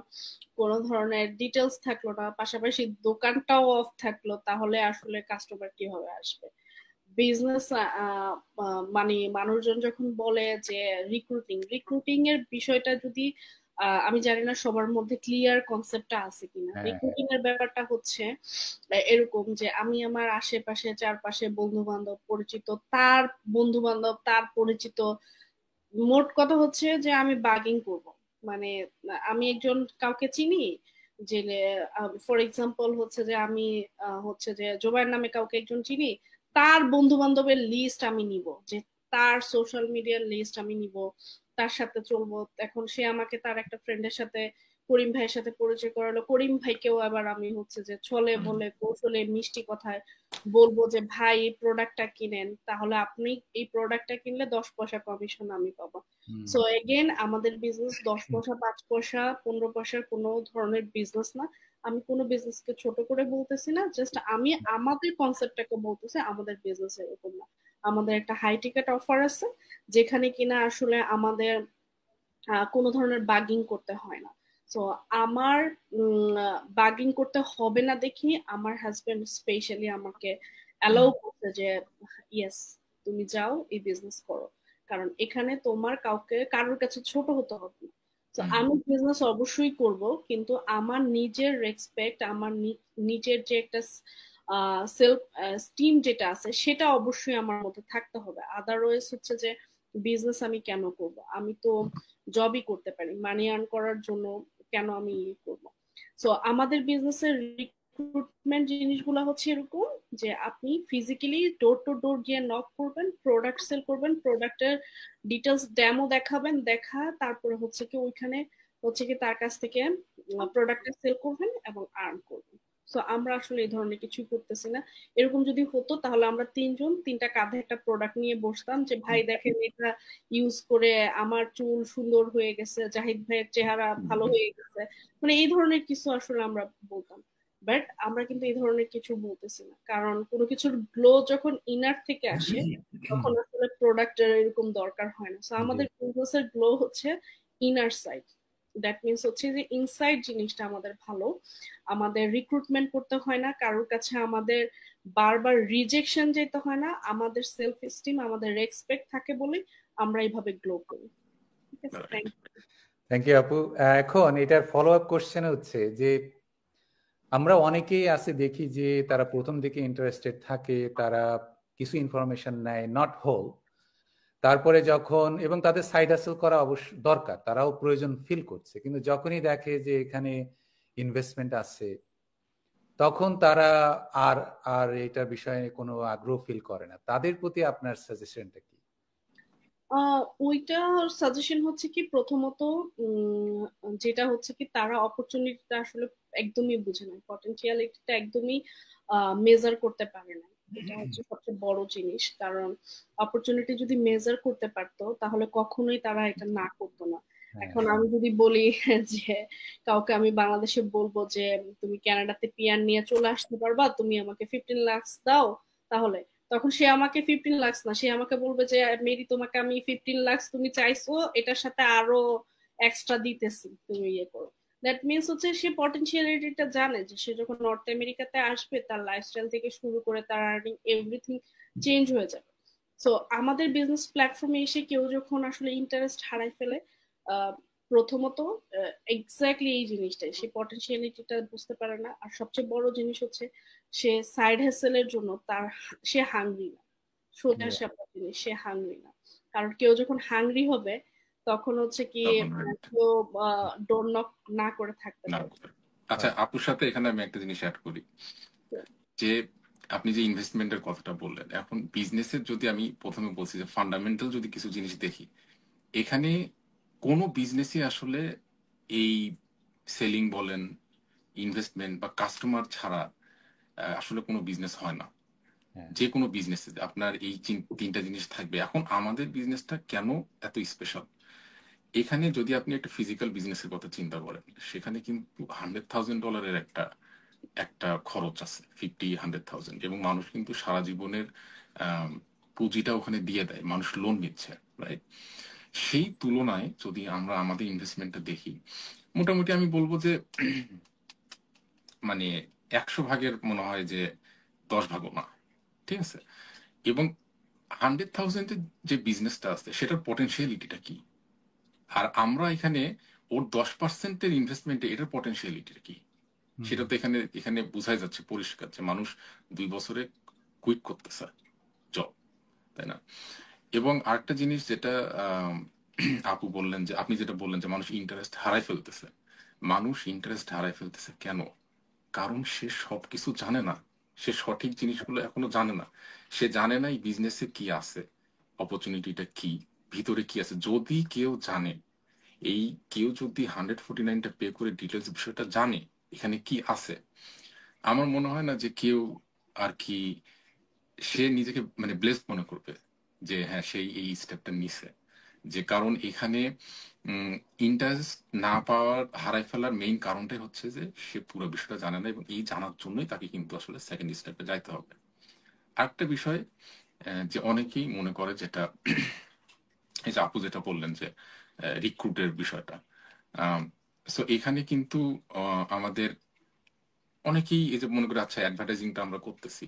কোনো ধরনের ডিটেলস থাকলো না, পাশাপাশি দোকানটাও অফ থাকলো, তাহলে আসলে কাস্টমার কিভাবে আসবে? বিজনেস মানে মানুষজন যখন বলে যে রিক্রুটিং রিক্রুটিং এর বিষয়টা যদি আমি জানি না সবার মধ্যে ক্লিয়ার কনসেপ্টটা আছে কিনা। হ্যাঁ, হ্যাঁ। রিক্রুটিং এর ব্যাপারটা হচ্ছে এরকম যে আমি আমার আশেপাশে চারপাশে বন্ধু বান্ধব পরিচিত, তার বন্ধু বান্ধব তার পরিচিত, মোট কথা হচ্ছে যে আমি বাগিং করব। মানে আমি একজন কাউকে চিনি, যে ফর এক্সাম্পল হচ্ছে যে আমি হচ্ছে যে জোবাইর নামে কাউকে একজন চিনি, তার বন্ধু বান্ধবের লিস্ট আমি নিব, যে তার সোশ্যাল মিডিয়ার লিস্ট আমি নিব, তার সাথে চলবো। এখন সে আমাকে তার একটা ফ্রেন্ডের সাথে, করিম ভাইয়ের সাথে পরিচয় করালো, করিম ভাইকেও আবার আমি হচ্ছে যে ছলে বলে কৌশলে মিষ্টি কথায় বলবো যে ভাই এই প্রোডাক্টটা কিনেন, তাহলে আপনি এই প্রোডাক্টটা কিনলে 10 পয়সা কমিশন আমি পাবো। সো এগেন আমাদের বিজনেস 10 পয়সা, 5 পয়সা, 15 পয়সার কোনো ধরনের বিজনেস না। আমি কোনো বিজনেসকে ছোট করে বলতেছি না, জাস্ট আমি আমাদের কনসেপ্টটাকে বলতেছি। আমাদের বিজনেস এরকম না। আমাদের একটা হাই টিকেট অফার আছে, যেখানে কিনা আসলে আমাদের কোনো ধরনের বাগিং করতে হয় না। তো আমার বাগিং করতে হবে না দেখি আমার হাজবেন্ড স্পেশালি আমাকে অ্যালাউ করছে যে ইয়েস, তুমি যাও এই বিজনেস করো, কারণ এখানে তোমার কাউকে কারোর কাছে ছোট হতে হবে না। তো আমি বিজনেস অবশ্যই করব, কিন্তু আমার নিজের রেসপেক্ট, আমার নিজের যে একটা সেলফ স্টিম যেটা আছে, সেটা অবশ্যই আমার মধ্যে থাকতে হবে। আদারওয়াইজ হচ্ছে যে বিজনেস আমি কেন করব? আমি তো জবই করতে পারি মানি আর্ন করার জন্য, কেন আমি করব? সো আমাদের বিজনেসের রিক্রুটমেন্ট জিনিসগুলো হচ্ছে এরকম যে আপনি ফিজিক্যালি ডোর টু ডোর গিয়ে নক করবেন, প্রোডাক্ট সেল করবেন, প্রোডাক্টের ডিটেলস ডেমো দেখাবেন, তারপরে হচ্ছে কি ওইখানে হচ্ছে কি তার কাছ থেকে প্রোডাক্টটা সেল করবেন এবং আর্ন করবেন। সো আমরা আসলে এই ধরনের কিছুই করতেছি না। এরকম যদি হতো তাহলে আমরা তিনজন তিনটা কাঁধে একটা প্রোডাক্ট নিয়ে বসতাম, যে ভাই দেখেন এটা ইউজ করে আমার চুল সুন্দর হয়ে গেছে, জাহিদ ভাইয়ের চেহারা ভালো হয়ে গেছে, মানে এই ধরনের কিছু আসলে আমরা বলতাম। বাট আমরা কিন্তু এই ধরনের কিছু বলতেছি না, কারণ কোনো কিছুর গ্লো যখন ইনার থেকে আসে তখন আসলে প্রোডাক্টের এরকম দরকার হয় না। সো আমাদের বিজনেসের গ্লো হচ্ছে ইনার সাইড। দ্যাট মিনস হচ্ছে যে ইনসাইড জিনিসটা আমাদের ভালো, আমাদের রিক্রুটমেন্ট করতে হয় না কারোর কাছে, আমাদের বারবার রিজেকশন যেতে হয় না, আমাদের সেলফ এস্টিম, আমাদের রেসপেক্ট থাকে বলে আমরা এইভাবে গ্লো করি। ঠিক আছে, থ্যাংক ইউ। থ্যাংক ইউ আপু। এখন এটার ফলো আপ কোশ্চেন হচ্ছে যে আমরা অনেকেই আছে দেখি যে তারা প্রথম দিকে ইন্টারেস্টেড থাকে, তারা কিছু ইনফরমেশন নেয়, নট হোল। তারপরে যখন, এবং তাদের সাইড হাসেল করা অবশ্য দরকার, তারাও প্রয়োজন ফিল করছে, কিন্তু যখনই দেখে যে এখানে ইনভেস্টমেন্ট আছে, তখন তারা আর আর এটার বিষয়ে কোনো আগ্রহ ফিল করে না। তাদের প্রতি আপনার সাজেশনটা কি? ওইটা সাজেশন হচ্ছে কি, প্রথমত যেটা হচ্ছে কি তারা অপরচুনিটিটা আসলে একদমই বুঝে না, পটেনশিয়ালিটিটা একদমই মেজার করতে পারে না। এটা হচ্ছে সবচেয়ে বড় জিনিস, কারণ অপরচুনিটি যদি মেজার করতে পারতো তাহলে কখনোই তারা এটা না করতো না। এখন আমি যদি বলি যে কাউকে আমি বাংলাদেশে বলবো যে তুমি কানাডাতে পিয়ার নিয়ে চলে আসতে পারবা, তুমি আমাকে 15 লাখ দাও, তাহলে তখন সে আমাকে 15 লাখ না, সে আমাকে বলবে যে মেরি তোমাকে আমি 15 লাখ তুমি চাইছো, এটার সাথে আরো এক্সট্রা দিতেছি, তুমি ইয়ে করো। দ্যাট মিনস হচ্ছে সে পটেনশিয়ালিটিটা জানে যে সে যখন নর্থ আমেরিকাতে আসবে তার লাইফস্টাইল থেকে শুরু করে তার আর্নিং এভরিথিং চেঞ্জ হয়ে যাবে। সো আমাদের বিজনেস প্ল্যাটফর্মে এসে কেউ যখন আসলে ইন্টারেস্ট হারাই ফেলে, প্রথমত এক্স্যাক্টলি এই জিনিসটাই, সে পটেনশিয়ালিটিটা বুঝতে পারে না। আর সবচেয়ে বড় জিনিস হচ্ছে সে সাইড হ্যাসেলের জন্য সে হাংরি না। সোজা সাপটা জিনিস, সে হাংরি না। কারণ কেউ যখন হাংরি হবে তখন হচ্ছে কি কেউ ডোর নক না করে থাকতে না। পারবে। আচ্ছা, আপুর সাথে এখানে আমি একটা জিনিস অ্যাড করি, যে আপনি যে ইনভেস্টমেন্টের কথাটা বললেন, এখন বিজনেসের যদি আমি প্রথমে বলছি যে ফান্ডামেন্টাল যদি কিছু জিনিস দেখি, এখানে কোনো বিজনেসই আসলে এই সেলিং বলেন, ইনভেস্টমেন্ট বা কাস্টমার ছাড়া আসলে কোনো বিজনেস হয় না। যে কোনো বিজনেসে আপনার এই তিনটা জিনিস থাকবে। এখন আমাদের বিজনেসটা কেন এত স্পেশাল, এখানে যদি আপনি একটা ফিজিক্যাল বিজনেসের কথা চিন্তা করেন, সেখানে কিন্তু $100,000 একটা একটা খরচ আছে, 50-100,000, এবং মানুষ কিন্তু সারা জীবনের পুঁজিটা ওখানে দিয়ে দেয়, মানুষ লোন নিচ্ছে, রাইট? সেই তুলনায় যদি আমরা আমাদের ইনভেস্টমেন্টটা দেখি, মোটামুটি আমি বলবো যে মানে 100 ভাগের মনে হয় যে 10 ভাগও না, ঠিক আছে? এবং 100,000-এর যে বিজনেসটা আছে সেটার পটেনশিয়ালিটিটা কি, আর আমরা এখানে ওর 10%-এর ইনভেস্টমেন্টে এটার পটেনশিয়ালিটিটা কি, সেটা তো এখানে এখানে বোঝাই যাচ্ছে পরিষ্কার যে মানুষ 2 বছরে কুইট করতেছে জব, তাই না? এবং আরেকটা জিনিস যেটা আপু বললেন, যে আপনি যেটা বললেন যে মানুষ ইন্টারেস্ট হারাই ফেলতেছে, মানুষ ইন্টারেস্ট হারাই ফেলতেছে কেন? কারণ সে সবকিছু জানে না, সে সঠিক জিনিসগুলো এখনো জানে না, সে জানে না এই বিজনেসে কি আছে, অপরচুনিটিটা কি, ভিতরে কি আছে। যদি কেউ জানে, এই কেউ যদি 149টা পে করে ডিটেলস বিষয়টা জানে এখানে কি আছে, আমার মনে হয় না যে কেউ আর কি সে নিজেকে মানে ব্লেসড মনে করবে যে হ্যাঁ সেই এই স্টেপটা নিছে। যে কারণ এখানে ইন্টারেস্ট না পাওয়ার, হারাই ফেলার মেইন কারণটাই হচ্ছে যে সে পুরো বিষয়টা জানে না, এবং এই জানার জন্যই তাকে কিন্তু আসলে সেকেন্ড স্টেপে যাইতে হবে। আরেকটা বিষয় যে অনেকেই মনে করে যেটা এই যে আপু যেটা বললেন যে রিক্রুটের বিষয়টা, সো এখানে কিন্তু আমাদের অনেকেই এই যে মনে করে আচ্ছা অ্যাডভার্টাইজিংটা আমরা করতেছি,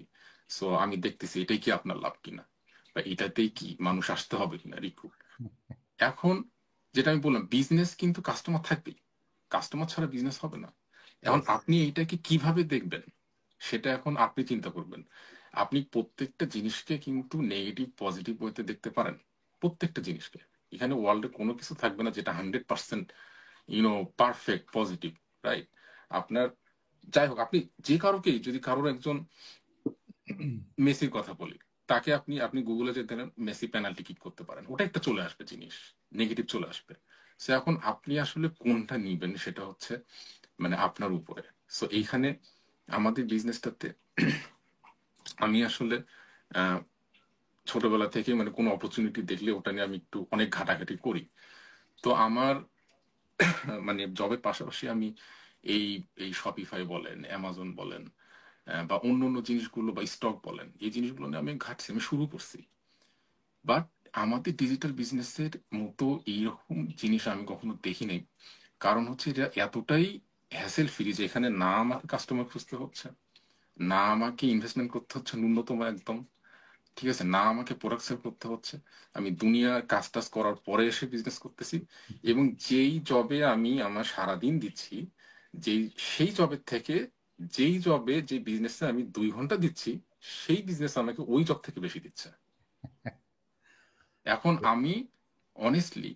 সো আমি দেখতেছি এটাই কি আপনার লাভ কিনা, বা এটাতেই কি মানুষ আসতে হবে কিনা রিক্রুট। এখন যেটা আমি বললাম, বিজনেস কিন্তু কাস্টমার থাকবেই, কাস্টমার ছাড়া বিজনেস হবে না। এখন আপনি এইটাকে কিভাবে দেখবেন সেটা এখন আপনি চিন্তা করবেন। আপনি প্রত্যেকটা জিনিসকে কিন্তু নেগেটিভ পজিটিভ ওয়েতে দেখতে পারেন, প্রত্যেকটা জিনিসকে। এখানে ওয়ার্ল্ডে কোনো কিছু থাকবে না যেটা 100% পারফেক্ট পজিটিভ, রাইট? আপনার যাই হোক, আপনি যে কারোকেই, যদি কারোর একজন মেসির কথা বলি, তাকে আপনি আপনি গুগলে যে দেন মেসি পেনাল্টি কিক করতে পারেন, ওটা একটা চলে আসবে জিনিস, নেগেটিভ চলে আসবে। সো এখন আপনি আসলে কোনটা নিবেন সেটা হচ্ছে মানে আপনার উপরে। সো এইখানে আমাদের বিজনেসটাতে আমি আসলে আহ, ছোটবেলা থেকে মানে কোনো অপরচুনিটি দেখলে ওটা নিয়ে আমি একটু অনেক ঘাটাঘাটি করি। তো আমার মানে জবের পাশাপাশি আমি এই এই শপিফাই বলেন, অ্যামাজন বলেন, বা অন্য অন্য জিনিসগুলো বা স্টক বলেন, এই জিনিসগুলো নিয়ে আমি ঘাটছি, আমি শুরু করছি। বাট আমাদের ডিজিটাল বিজনেসের মতো এইরকম জিনিস আমি কখনো দেখি নাই। কারণ হচ্ছে এটা এতটাই হ্যাসেল ফ্রি যে এখানে না আমাকে কাস্টমার খুঁজতে হচ্ছে, না আমাকে ইনভেস্টমেন্ট করতে হচ্ছে ন্যূনতম একদম, ঠিক আছে, না আমাকে প্রোডাক্ট সেল করতে হচ্ছে। আমি দুনিয়ার কাজ টাজ করার পরে এসে বিজনেস করতেছি, এবং যেই জবে আমি আমার সারাদিন দিচ্ছি, যেই সেই জবের থেকে, যেই জবে যে বিজনেসে আমি 2 ঘন্টা দিচ্ছি, সেই বিজনেস আমাকে ওই জব থেকে বেশি দিচ্ছে। এখন আমি অনেস্টলি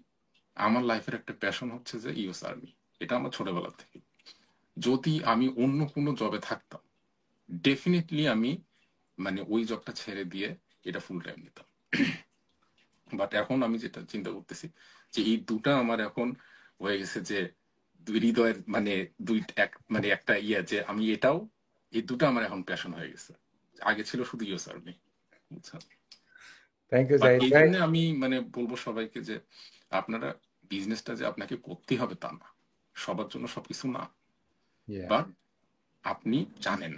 আমার লাইফের একটা প্যাশন হচ্ছে যে ইউএস আর্মি, এটা আমার ছোটবেলা থেকে। যদি আমি অন্য কোনো জবে থাকতাম, ডেফিনেটলি আমি মানে ওই জবটা ছেড়ে দিয়ে এটা ফুল টাইম নিতাম। বাট এখন আমি যেটা চিন্তা করতেছি যে এই দুটা আমার এখন হয়ে গেছে যে দুই হৃদয়ের মানে দুই এক মানে একটা ইয়ে, যে আমি এটাও, এই দুটো আমার এখন প্যাশন হয়ে গেছে। আগে ছিল শুধু ইউএস আর্মি, বুঝছেন? থ্যাংক ইউ বাট জাহিদ এই ভাই। জন্য আমি মানে বলবো সবাইকে যে আপনারা বিজনেসটা যে আপনাকে করতেই হবে তা না, সবার জন্য সবকিছু না। Yeah. বাট আপনি জানেন,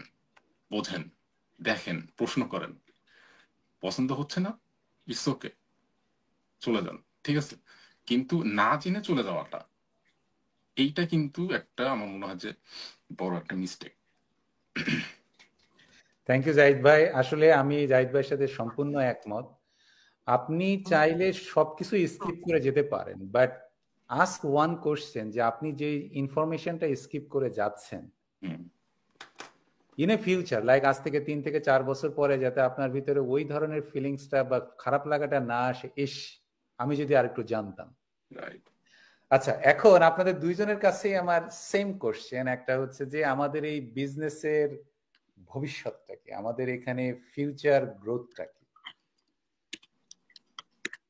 বোঝেন, দেখেন, প্রশ্ন করেন, পছন্দ হচ্ছে না, ইটস ওকে, চলে যান, ঠিক আছে। কিন্তু না জেনে চলে যাওয়াটা, এইটা কিন্তু একটা আমার মনে হয় যে বড় একটা মিস্টেক। থ্যাংক ইউ জাহিদ ভাই। আসলে আমি জাহিদ ভাইয়ের সাথে সম্পূর্ণ একমত। আপনি চাইলে সবকিছু স্কিপ করে যেতে পারেন, বাট আস্ক ওয়ান কোশ্চেন, যে আপনি যে ইনফরমেশনটা স্কিপ করে যাচ্ছেন, ইন এ ফিউচার, লাইক আজ থেকে 3 থেকে 4 বছর পরে যাতে আপনার ভিতরে ওই ধরনের ফিলিংসটা বা খারাপ লাগাটা না আসে, ইস আমি যদি আরেকটু জানতাম। রাইট। আচ্ছা, এখন আপনাদের দুইজনের কাছেই আমার সেম কোশ্চেন। একটা হচ্ছে যে আমাদের এই বিজনেসের ভবিষ্যৎটা কি, আমাদের এখানে ফিউচার গ্রোথটা কি,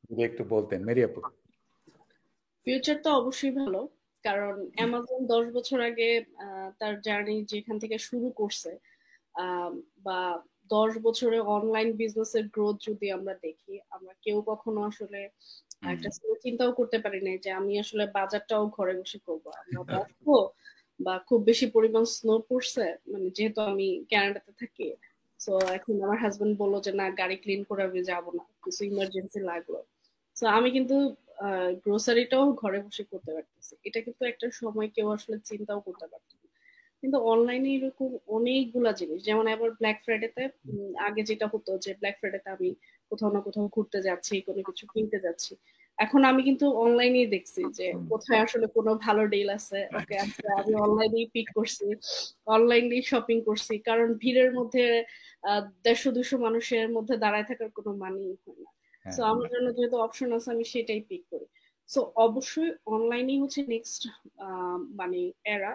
যদি একটু বলতেন মেরি আপু। ফিউচার তো অবশ্যই ভালো, কারণ অ্যামাজন 10 বছর আগে তার জার্নি যেখান থেকে শুরু করছে, বা 10 বছরে অনলাইন বিজনেসের গ্রোথ যদি আমরা দেখি, আমরা কেউ কখনো আসলে একটা চিন্তাও করতে পারি নাই যে আমি আসলে বাজারটাও ঘরে বসে করবো। আমরা দেখবো বা খুব বেশি পরিমাণ স্নো পড়ছে, মানে যেহেতু আমি কানাডাতে থাকি, সো এখন আমার হাজবেন্ড বললো যে না, গাড়ি ক্লিন করে আমি যাবো না, কিছু ইমার্জেন্সি লাগলো। সো আমি কিন্তু গ্রোসারিটাও ঘরে বসে করতে পারতেছি। এটা কিন্তু একটা সময় কেউ আসলে চিন্তাও করতে পারতো না। কিন্তু অনলাইনে এরকম অনেকগুলা জিনিস, যেমন আবার ব্ল্যাক ফ্রাইডেতে আগে যেটা হতো যে ব্ল্যাক ফ্রাইডেতে আমি কোথাও না কোথাও ঘুরতে যাচ্ছি, কোনো কিছু কিনতে যাচ্ছি, এখন আমি কিন্তু অনলাইনেই দেখছি যে কোথায় আসলে কোনো ভালো ডিল আছে, ওকে আচ্ছা আমি অনলাইনেই পিক করছি, অনলাইনেই শপিং করছি, কারণ ভিড়ের মধ্যে 150-200 মানুষের মধ্যে দাঁড়ায় থাকার কোনো মানেই হয় না। সো আমার জন্য যেহেতু অপশন আছে আমি সেটাই পিক করি। সো অবশ্যই অনলাইনেই হচ্ছে নেক্সট মানে এরা,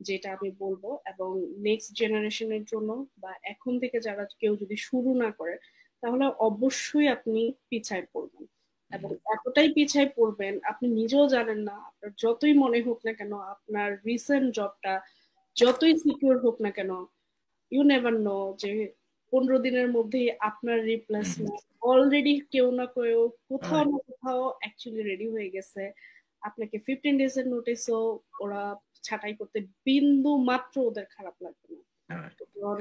যেটা আমি বলবো। এবং নেক্সট জেনারেশনের জন্য বা এখন থেকে যারা কেউ যদি শুরু না করে, তাহলে অবশ্যই আপনি পিছায় পড়বেন। এবং এতটাই পিছায় পড়বেন আপনি নিজেও জানেন না, আপনার যতই মনে হোক না কেন, আপনার রিসেন্ট জবটা যতই সিকিউর হোক না কেন, ইউ নেভার নো যে 15 দিনের মধ্যে আপনার রিপ্লেসমেন্ট অলরেডি কেউ না কেউ কোথাও না কোথাও অ্যাকচুয়ালি রেডি হয়ে গেছে। আপনাকে 15 ডেজ এর নোটিসও ওরা ছাঁটাই করতে বিন্দু মাত্র ওদের খারাপ লাগবে না, কারণ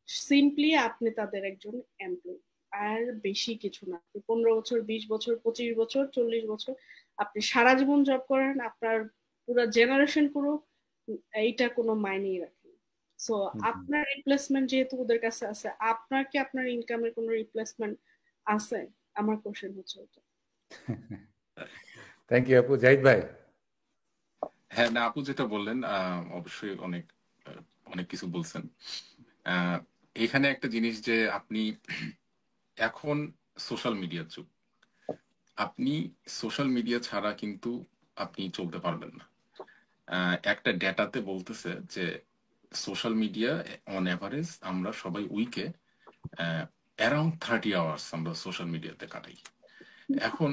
সিম্পলি আপনি তাদের একজন এমপ্লয়ি, আর বেশি কিছু না। 15 বছর, 20 বছর, 25 বছর, 40 বছর, আপনি সারা জীবন জব করেন, আপনার পুরো জেনারেশন করুক, এইটা কোনো মাইনেই রাখে না। সো আপনার রিপ্লেসমেন্ট যেহেতু ওদের কাছে আছে, আপনার কি আপনার ইনকামের কোনো রিপ্লেসমেন্ট আছে? আমার কোশ্চেন হচ্ছে ওটা। থ্যাংক ইউ আপু। জাহিদ ভাই? হ্যাঁ, না আপু যেটা বললেন অবশ্যই অনেক অনেক কিছু বলছেন। এখানে একটা জিনিস যে আপনি এখন সোশ্যাল মিডিয়ার যুগ, আপনি সোশ্যাল মিডিয়া ছাড়া কিন্তু আপনি চলতে পারবেন না। একটা ডেটাতে বলতেছে যে সোশ্যাল মিডিয়া অন এভারেজ আমরা সবাই উইকে অ্যারাউন্ড 30 আওয়ার্স আমরা সোশ্যাল মিডিয়াতে কাটাই। এখন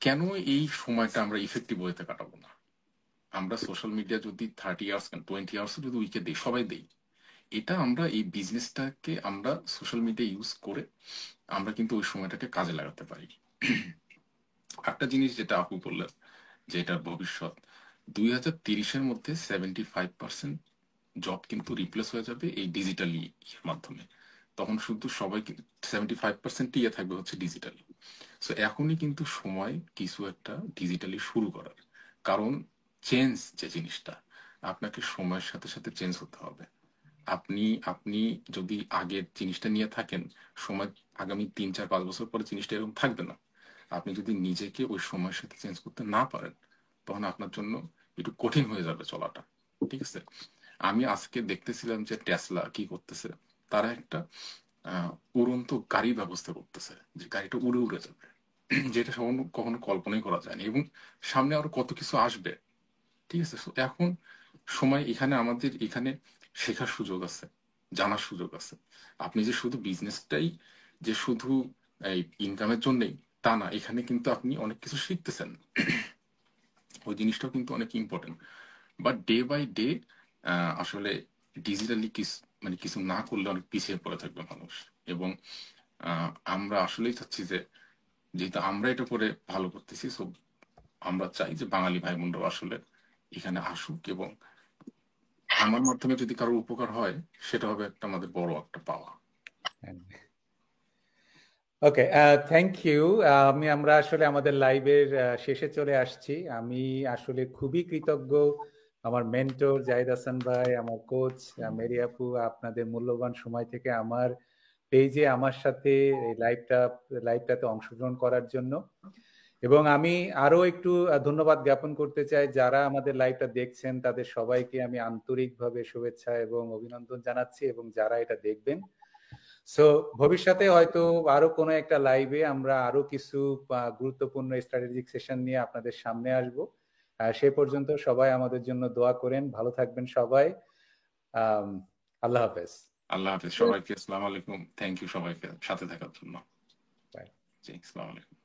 কেন এই সময়টা আমরা ইফেক্টিভ ওয়েতে কাটাবো না? আমরা সোশ্যাল মিডিয়া যদি 30 আওয়ার্স 20 আওয়ার্স যদি উইকে দিই, সবাই দেই, এটা আমরা এই বিজনেসটাকে আমরা সোশ্যাল মিডিয়া ইউজ করে আমরা কিন্তু ওই সময়টাকে কাজে লাগাতে পারি। একটা জিনিস যেটা আপু বললেন যে এটার ভবিষ্যৎ, 2030-এর মধ্যে 75% জব কিন্তু রিপ্লেস হয়ে যাবে এই ডিজিটালি এর মাধ্যমে। তখন শুধু সবাই 75% ইয়ে থাকবে হচ্ছে ডিজিটালি। সো এখনই কিন্তু সময় কিছু একটা ডিজিটালি শুরু করার, কারণ চেঞ্জ যে জিনিসটা আপনাকে সময়ের সাথে সাথে চেঞ্জ হতে হবে। আপনি আপনি যদি আগের জিনিসটা নিয়ে থাকেন, সময় আগামী 3-4-5 বছর পরে জিনিসটা এরকম থাকবে না। আপনি যদি নিজেকে ওই সময়ের সাথে চেঞ্জ করতে না পারেন, তখন আপনার জন্য একটু কঠিন হয়ে যাবে চলাটা। ঠিক আছে? আমি আজকে দেখতেছিলাম যে টেসলা কি করতেছে, তারা একটা উড়ন্ত গাড়ি ব্যবস্থা করতেছে, যে গাড়িটা উড়ে উড়ে যাবে, যেটা কখনো কখনো কল্পনাই করা যায়নি, এবং সামনে আরো কত কিছু আসবে। ঠিক আছে? So এখন সময় এখানে আমাদের এখানে শেখার সুযোগ আছে, জানার সুযোগ আছে। আপনি যে শুধু বিজনেসটাই যে শুধু এই ইনকামের জন্যই তা না, এখানে কিন্তু আপনি অনেক কিছু শিখতেছেন, ওই জিনিসটাও কিন্তু অনেক important. But day by day আসলে ডিজিটালি কিছু মানে কিছু না করলে অনেক পিছিয়ে পড়ে থাকবে মানুষ। এবং আমরা আসলেই চাচ্ছি যে যেহেতু আমরা এটা করে ভালো করতেছি, সো আমরা চাই যে বাঙালি ভাই বোনরাও আসলে এখানে আসুক, এবং আমার মাধ্যমে যদি কারোর উপকার হয় সেটা হবে একটা আমাদের বড় একটা পাওয়া। ওকে, থ্যাংক ইউ। আমরা আসলে আমাদের লাইভের শেষে চলে আসছি। আমি আসলে খুবই কৃতজ্ঞ আমার মেন্টর জাহিদ হাসান ভাই, আমার কোচ মেরি আপু, আপনাদের মূল্যবান সময় থেকে আমার পেজে আমার সাথে এই লাইভটাতে অংশগ্রহণ করার জন্য। এবং আমি আরো একটু ধন্যবাদ জ্ঞাপন করতে চাই যারা আমাদের লাইভটা দেখছেন, তাদের সবাইকে আমি আন্তরিকভাবে শুভেচ্ছা এবং অভিনন্দন জানাচ্ছি, এবং যারা এটা দেখবেন। সো ভবিষ্যতে হয়তো আরো কোনো একটা লাইভে আমরা আরো কিছু গুরুত্বপূর্ণ স্ট্র্যাটেজিক সেশন নিয়ে আপনাদের সামনে আসব। সে পর্যন্ত সবাই আমাদের জন্য দোয়া করেন। ভালো থাকবেন সবাই। আল্লাহ হাফেজ। আল্লাহ হাফেজ সবাইকে। আসসালামু আলাইকুম। থ্যাংক ইউ সবাইকে সাথে থাকার জন্য। বাই। জি, আসসালামু আলাইকুম।